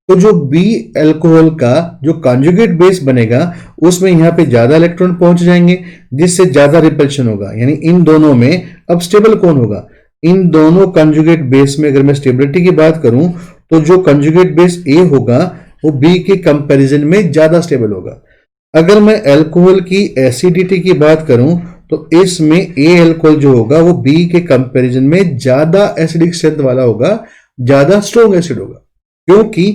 [SPEAKER 1] तो जो बी एल्कोहल का जो कंजुगेट बेस बनेगा उसमें यहां पे ज्यादा इलेक्ट्रॉन पहुंच जाएंगे, जिससे ज्यादा रिपल्शन होगा। यानी इन दोनों में अब स्टेबल कौन होगा? इन दोनों कंजुगेट बेस में अगर मैं स्टेबिलिटी की बात करूं तो जो कंजुगेट बेस ए होगा वो बी के कंपैरिजन में ज्यादा स्टेबल होगा। अगर मैं एल्कोहल की एसिडिटी की बात करूं तो इसमें ए एल्कोहल जो होगा वो बी के कंपैरिजन में ज्यादा एसिडिक स्ट्रेंथ वाला होगा, ज्यादा स्ट्रॉन्ग एसिड होगा, क्योंकि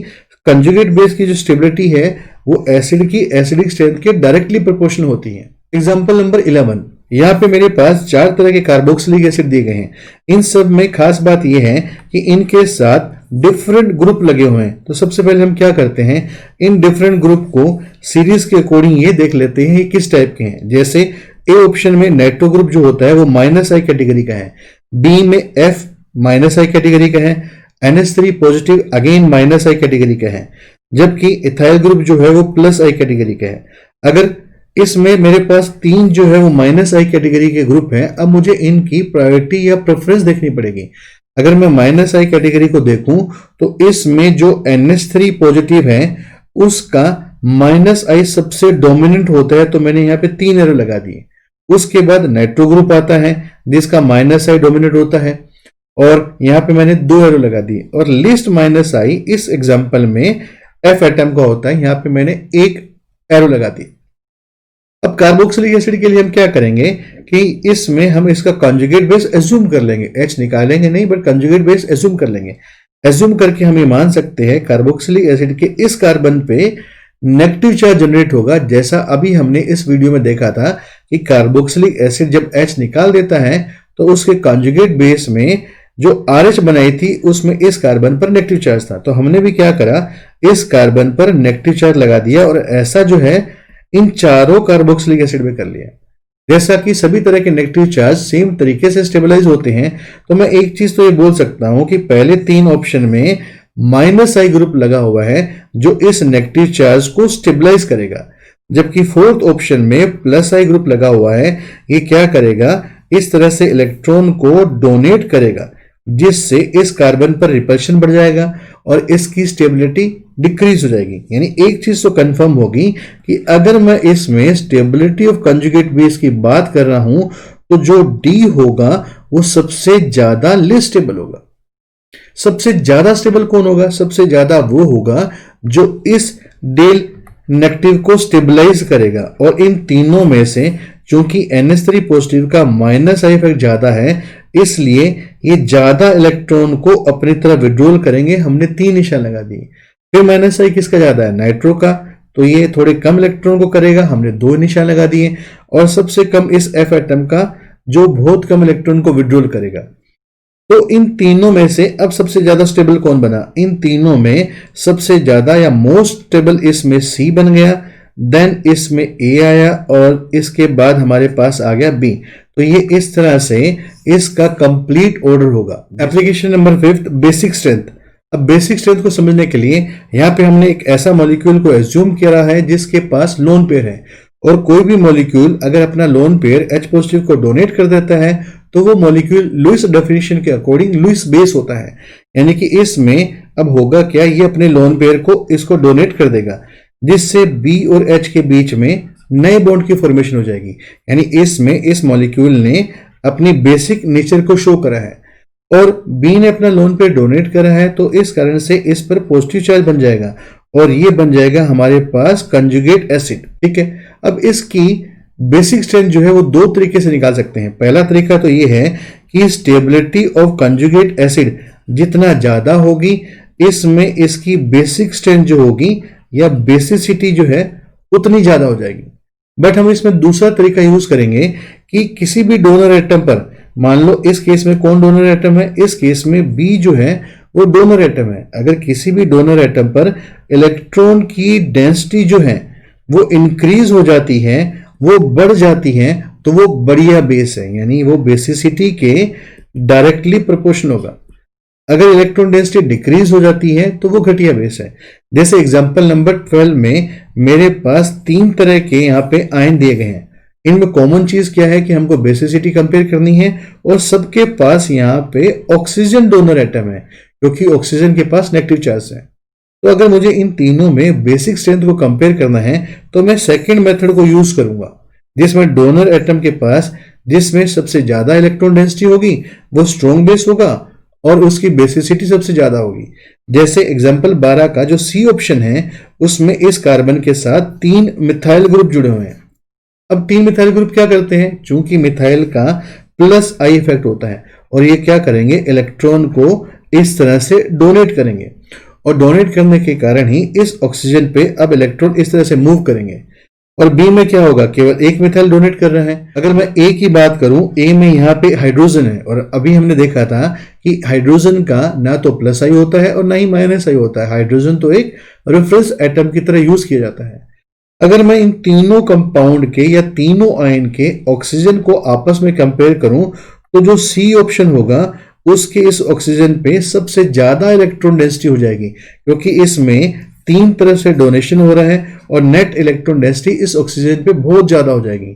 [SPEAKER 1] कंजुगेट बेस की जो स्टेबिलिटी है वो एसिड की एसिडिक स्ट्रेंथ के डायरेक्टली प्रोपोर्शनल होती है। एग्जांपल नंबर 11, यहाँ पे मेरे पास 4 तरह के कार्बोक्सिलिक एसिड दिए गए हैं। इन सब में खास बात यह है कि इनके साथ डिफरेंट ग्रुप लगे हुए हैं। तो सबसे पहले हम क्या करते हैं, इन डिफरेंट ग्रुप को सीरीज के अकॉर्डिंग ये देख लेते हैं किस टाइप के हैं। जैसे ए ऑप्शन में नाइट्रो ग्रुप जो होता है वो -I कैटेगरी का है, बी में F -I कैटेगरी का है, NH3 positive again -I category का है, जबकि इथाइल ग्रुप जो है वो +I कैटेगरी का है। अगर इसमें मेरे पास 3 जो है वो -I कैटेगरी के ग्रुप हैं, अब मुझे इनकी प्रायोरिटी या प्रेफरेंस देखनी पड़ेगी। अगर मैं -I कैटेगरी को देखूं तो इसमें जो NH3 पॉजिटिव है उसका -I सबसे डोमिनेंट होता है, तो मैंने यहाँ पे 3 एरो लगा दिए। उसके बाद नाइट्रो ग्रुप आता है जिसका -I डोमिनेट होता है और यहाँ पे मैंने 2 एरो लगा दिए। और लिस्ट -I इस एग्जांपल में F एटम का होता है, यहाँ पे मैंने 1 एरो लगा दी। अब कार्बोक्सिलिक एसिड के लिए हम क्या करेंगे कि इसमें हम इसका कंजुगेट बेस एज्यूम कर लेंगे, H निकालेंगे नहीं बट कंजुगेट बेस एज्यूम कर लेंगे। एज्यूम करके हम ये मान सकते हैं कार्बोक्सिलिक एसिड के इस कार्बन पे नेगेटिव चार्ज जनरेट होगा। जैसा अभी हमने इस वीडियो में देखा था कि कार्बोक्सिलिक एसिड जब H निकाल देता है तो उसके कंजुगेट बेस में जो RH बनाई थी उसमें इस कार्बन पर नेगेटिव चार्ज था। तो हमने भी क्या करा, इस कार्बन पर नेगेटिव चार्ज लगा दिया और ऐसा जो है इन चारों कार्बोक्सिलिक एसिड में कर लिया। जैसा कि सभी तरह के नेगेटिव चार्ज सेम तरीके से स्टेबलाइज होते हैं, तो मैं एक चीज तो ये बोल सकता हूं कि पहले 3 ऑप्शन में -I ग्रुप लगा हुआ है जो इस नेगेटिव चार्ज को स्टेबलाइज करेगा, जबकि 4th ऑप्शन में +I ग्रुप लगा हुआ है। ये क्या करेगा, इस तरह से इलेक्ट्रॉन को डोनेट करेगा, जिससे इस कार्बन पर रिपल्शन बढ़ जाएगा और इसकी स्टेबिलिटी डिक्रीज हो जाएगी। यानी एक चीज तो कंफर्म होगी कि अगर मैं इसमें स्टेबिलिटी ऑफ कंजुगेट बेस की बात कर रहा हूं तो जो डी होगा वो सबसे ज्यादा लेस स्टेबल होगा। सबसे ज्यादा स्टेबल कौन होगा? सबसे ज्यादा वो होगा जो इस डेल नेगेटिव को स्टेबलाइज करेगा। और इन तीनों में से चूंकि NH3 पॉजिटिव का -I इफेक्ट ज्यादा है, इसलिए ये ज्यादा इलेक्ट्रॉन को अपनी तरफ विड्रॉल करेंगे। हमने 3 निशान लगा दिए। फिर -I किसका ज्यादा है? नाइट्रो का, तो ये थोड़े कम इलेक्ट्रॉन को करेगा, हमने 2 निशान लगा दिए। और सबसे कम इस F एटम का जो बहुत कम इलेक्ट्रॉन को विड्रॉल करेगा। तो इन तीनों में से अब सबसे ज्यादा स्टेबल कौन बना? इन तीनों में सबसे ज्यादा या मोस्ट स्टेबल इसमें सी बन गया, देन इसमें ए आया और इसके बाद हमारे पास आ गया बी। तो ये इस तरह से इसका कंप्लीट ऑर्डर होगा। Application number 5, basic strength. अब बेसिक स्ट्रेंथ को समझने के लिए यहाँ पे हमने एक ऐसा मॉलिक्यूल को एज्यूम किया है जिसके पास लोन पेयर है, और कोई भी मॉलिक्यूल अगर अपना लोन पेयर H पॉजिटिव को डोनेट कर देता है तो वो मॉलिक्यूल लुईस डेफिनेशन के अकॉर्डिंग लुईस बेस होता है। यानी कि इसमें अब होगा क्या, ये अपने लोन पेयर को इसको डोनेट कर देगा, जिससे B और H के बीच में नए बॉन्ड की फॉर्मेशन हो जाएगी। यानी इसमें इस मॉलिक्यूल ने अपनी बेसिक नेचर को शो करा है और B ने अपना लोन पेयर डोनेट करा है, तो इस कारण से इस पर पॉजिटिव चार्ज बन जाएगा और ये बन जाएगा हमारे पास कंजुगेट एसिड। ठीक है, अब इसकी बेसिक स्ट्रेंथ जो है वो दो तरीके से निकाल सकते हैं। पहला तरीका तो ये है कि स्टेबिलिटी ऑफ कंजुगेट एसिड जितना ज्यादा होगी, इसमें इसकी बेसिक स्ट्रेंथ जो होगी या बेसिसिटी जो है उतनी ज्यादा हो जाएगी। बट हम इसमें दूसरा तरीका यूज करेंगे कि किसी भी डोनर एटम पर, मान लो इस केस में कौन डोनर एटम है, इस केस में बी जो है वो डोनर एटम है। अगर किसी भी डोनर एटम पर इलेक्ट्रॉन की डेंसिटी जो है वो इंक्रीज हो जाती है, वो बढ़ जाती है, तो वो बढ़िया बेस है, यानी वो बेसिसिटी के डायरेक्टली प्रोपोर्शनल होगा। अगर इलेक्ट्रॉन डेंसिटी डिक्रीज हो जाती है तो वो घटिया बेस है। जैसे एग्जांपल नंबर 12 में मेरे पास 3 तरह के यहाँ पे आयन दिए गए हैं। इनमें कॉमन चीज क्या है कि हमको बेसिसिटी कंपेयर करनी है और सबके पास यहाँ पे ऑक्सीजन डोनर एटम है, क्योंकि ऑक्सीजन के पास नेगेटिव चार्ज है। तो अगर मुझे इन तीनों में बेसिक स्ट्रेंथ को कंपेयर करना है तो मैं सेकंड मेथड को यूज करूंगा, जिसमें डोनर एटम के पास जिसमें सबसे ज्यादा इलेक्ट्रॉन डेंसिटी होगी वो स्ट्रॉन्ग बेस होगा और उसकी बेसिसिटी सबसे ज्यादा होगी। जैसे एग्जांपल 12 का जो सी ऑप्शन है उसमें इस कार्बन के साथ 3 मिथाइल ग्रुप जुड़े हुए हैं। अब 3 मिथाइल ग्रुप क्या करते हैं, चूंकि मिथाइल का प्लस आई इफेक्ट होता है और ये क्या करेंगे, इलेक्ट्रॉन को इस तरह से डोनेट करेंगे और डोनेट करने के कारण ही इस ऑक्सीजन पे अब इलेक्ट्रॉन इस तरह से मूव करेंगे। और बी में क्या होगा, केवल एक मिथाइल डोनेट कर रहा है। अगर मैं ए की बात करूं, ए में यहाँ पे हाइड्रोजन है और अभी हमने देखा था कि हाइड्रोजन का ना तो प्लस आई होता है और ना ही माइनस आई होता है। हाइड्रोजन तो एक रेफरेंस एटम की तरह यूज किया जाता है। अगर मैं इन तीनों कंपाउंड के या तीनों आयन के ऑक्सीजन को आपस में कंपेयर करूं तो जो सी ऑप्शन होगा उसके इस ऑक्सीजन पे सबसे ज्यादा इलेक्ट्रॉन डेंसिटी हो जाएगी, क्योंकि इसमें 3 तरफ से डोनेशन हो रहा है और नेट इलेक्ट्रॉन डेंसिटी इस ऑक्सीजन पे बहुत ज्यादा हो जाएगी।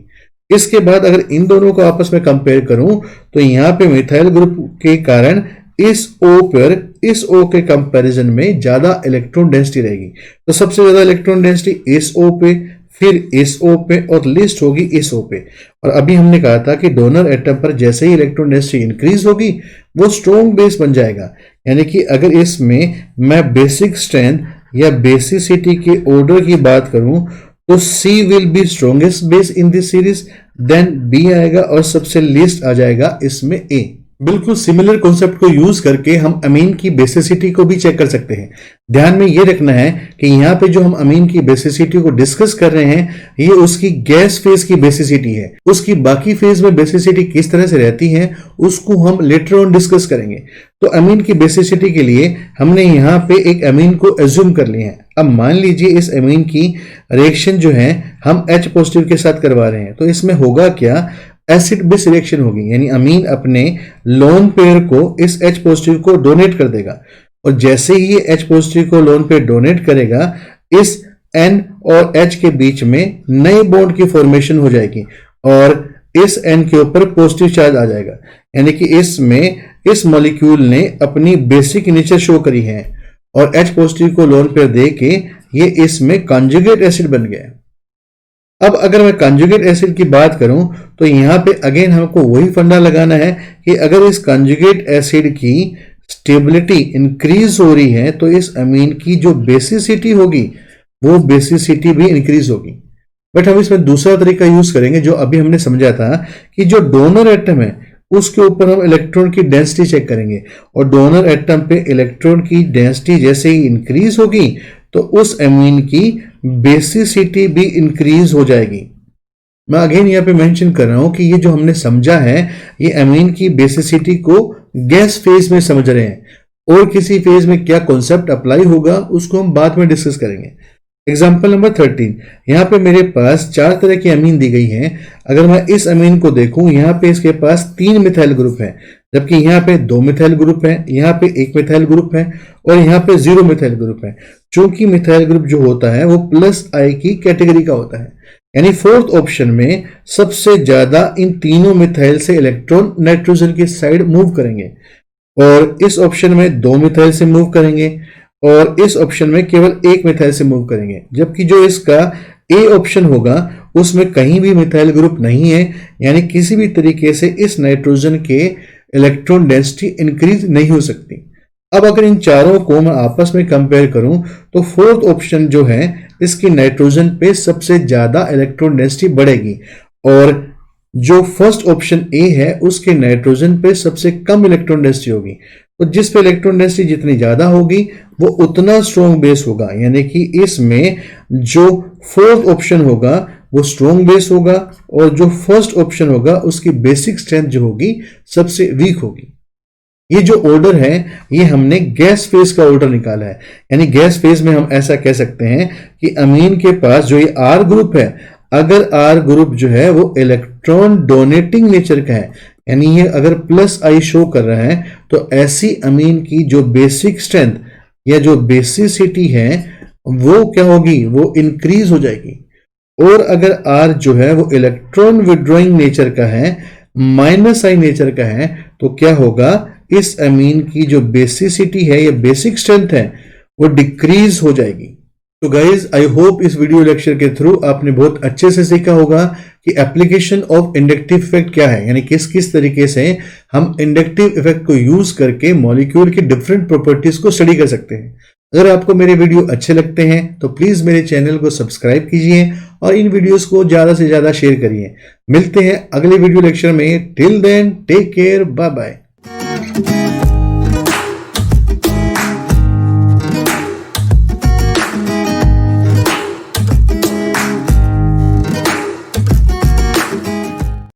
[SPEAKER 1] इसके बाद अगर इन दोनों को आपस में कंपेयर करूं तो यहाँ पे मिथाइल ग्रुप के कारण इस O पर इस O के कंपैरिजन में ज्यादा इलेक्ट्रॉन डेंसिटी रहेगी। तो सबसे ज्यादा इलेक्ट्रॉन डेंसिटी इस O पे, फिर इस O पे और लिस्ट होगी इस O पे। और अभी हमने कहा था कि डोनर एटम पर जैसे ही इलेक्ट्रॉन डेंसिटी इंक्रीज होगी वो स्ट्रॉन्ग बेस बन जाएगा। यानी कि अगर इसमें मैं बेसिक स्ट्रेंथ या बेसिसिटी के ऑर्डर की बात करूं तो C will be strongest base in this series, then B आएगा और सबसे लीस्ट आ जाएगा इसमें A। बिल्कुल सिमिलर कॉन्सेप्ट को यूज करके हम अमीन की बेसिसिटी को भी चेक कर सकते हैं। ध्यान में ये रखना है कि यहाँ पे जो हम अमीन की बेसिसिटी को डिस्कस कर रहे हैं ये उसकी गैस फेज की बेसिसिटी है। उसकी बाकी फेज में बेसिसिटी किस तरह से रहती है उसको हम लेटर ऑन डिस्कस करेंगे। तो अमीन की बेसिसिटी के लिए हमने यहाँ पे एक अमीन को एज्यूम कर लिया है। अब मान लीजिए इस अमीन की रिएक्शन जो है हम H पॉजिटिव के साथ करवा रहे हैं, तो इसमें होगा क्या, एसिड बेस रिएक्शन होगी। यानी अमीन अपने लोन पेयर को इस H पॉजिटिव को डोनेट कर देगा और जैसे ही ये H पॉजिटिव को लोन पेयर डोनेट करेगा इस N और H के बीच में नए बॉन्ड की फॉर्मेशन हो जाएगी और इस N के ऊपर पॉजिटिव चार्ज आ जाएगा। यानी कि इसमें इस मॉलिक्यूल ने अपनी बेसिक नेचर शो करी है और H पॉजिटिव को लोन पेयर दे के ये इसमें कंजुगेट एसिड बन गया। अब अगर मैं कंजुगेट एसिड की बात करूं तो यहां पे अगेन हमको वही फंडा लगाना है कि अगर इस कंजुगेट एसिड की स्टेबिलिटी इंक्रीज हो रही है तो इस अमीन की जो बेसिसिटी होगी वो बेसिसिटी भी इंक्रीज होगी। बट हम इसमें दूसरा तरीका यूज करेंगे जो अभी हमने समझा था कि जो डोनर एटम है उसके ऊपर हम इलेक्ट्रॉन की डेंसिटी चेक करेंगे और डोनर एटम पे इलेक्ट्रॉन की डेंसिटी जैसे ही इंक्रीज होगी तो उस अमीन की बेसिसिटी भी इंक्रीज हो जाएगी। मैं अगेन यहाँ पे मेंशन कर रहा हूं कि ये जो हमने समझा है ये अमीन की बेसिसिटी को गैस फेज में समझ रहे हैं, और किसी फेज में क्या कॉन्सेप्ट अप्लाई होगा उसको हम बाद में डिस्कस करेंगे। एग्जाम्पल नंबर 13, यहाँ पे मेरे पास 4 तरह की अमीन दी गई हैं। अगर मैं इस अमीन को देखूं, यहाँ पे इसके पास 3 मिथाइल ग्रुप है, जबकि यहाँ पे 2 मिथाइल ग्रुप है, यहाँ पे 1 मिथाइल ग्रुप है और यहाँ पे 0 मिथाइल ग्रुप है। चूंकि मिथाइल ग्रुप जो होता है वो प्लस आई की कैटेगरी का होता है, यानी फोर्थ ऑप्शन में सबसे ज्यादा इन तीनों मिथाइल से इलेक्ट्रॉन नाइट्रोजन की साइड मूव करेंगे, और इस ऑप्शन में 2 मिथाइल से मूव करेंगे और इस ऑप्शन में केवल 1 मिथाइल से मूव करेंगे। जबकि जो इसका ए ऑप्शन होगा उसमें कहीं भी मिथाइल ग्रुप नहीं है, यानी किसी भी तरीके से इस नाइट्रोजन के इलेक्ट्रॉन डेंसिटी इंक्रीज नहीं हो सकती। अब अगर इन चारों को मैं आपस में कंपेयर करूं तो फोर्थ ऑप्शन जो है इसकी नाइट्रोजन पे सबसे ज्यादा इलेक्ट्रॉन डेंसिटी बढ़ेगी, और जो फर्स्ट ऑप्शन ए है उसके नाइट्रोजन पे सबसे कम इलेक्ट्रॉन डेंसिटी होगी। तो जिस पे इलेक्ट्रॉन डेंसिटी जितनी ज्यादा होगी वो उतना स्ट्रॉन्ग बेस होगा, यानी कि इसमें जो फोर्थ ऑप्शन होगा वो स्ट्रॉन्ग बेस होगा, और जो फर्स्ट ऑप्शन होगा उसकी बेसिक स्ट्रेंथ जो होगी सबसे वीक होगी। ये जो ऑर्डर है ये हमने गैस फेज का ऑर्डर निकाला है, यानी गैस फेज में हम ऐसा कह सकते हैं कि अमीन के पास जो ये आर ग्रुप है, अगर आर ग्रुप जो है वो इलेक्ट्रॉन डोनेटिंग नेचर का है, यानी ये अगर प्लस आई शो कर रहा है, तो ऐसी अमीन की जो बेसिक स्ट्रेंथ या जो बेसिसिटी है वो क्या होगी, वो इंक्रीज हो जाएगी। और अगर आर जो है वो इलेक्ट्रॉन विड्रॉइंग नेचर का है, माइनस आई नेचर का है, तो क्या होगा, इस अमीन की जो बेसिसिटी है या बेसिक स्ट्रेंथ है वो डिक्रीज हो जाएगी। तो गाइज आई होप इस वीडियो लेक्चर के थ्रू आपने बहुत अच्छे से सीखा होगा कि एप्लीकेशन ऑफ इंडक्टिव इफेक्ट क्या है, यानी किस किस तरीके से हम इंडक्टिव इफेक्ट को यूज करके मॉलिक्यूल की डिफरेंट प्रॉपर्टीज को स्टडी कर सकते हैं। अगर आपको मेरे वीडियो अच्छे लगते हैं तो प्लीज मेरे चैनल को सब्सक्राइब कीजिए और इन वीडियोस को ज्यादा से ज्यादा शेयर करिए। मिलते हैं अगले वीडियो लेक्चर में। Till then take care, bye bye.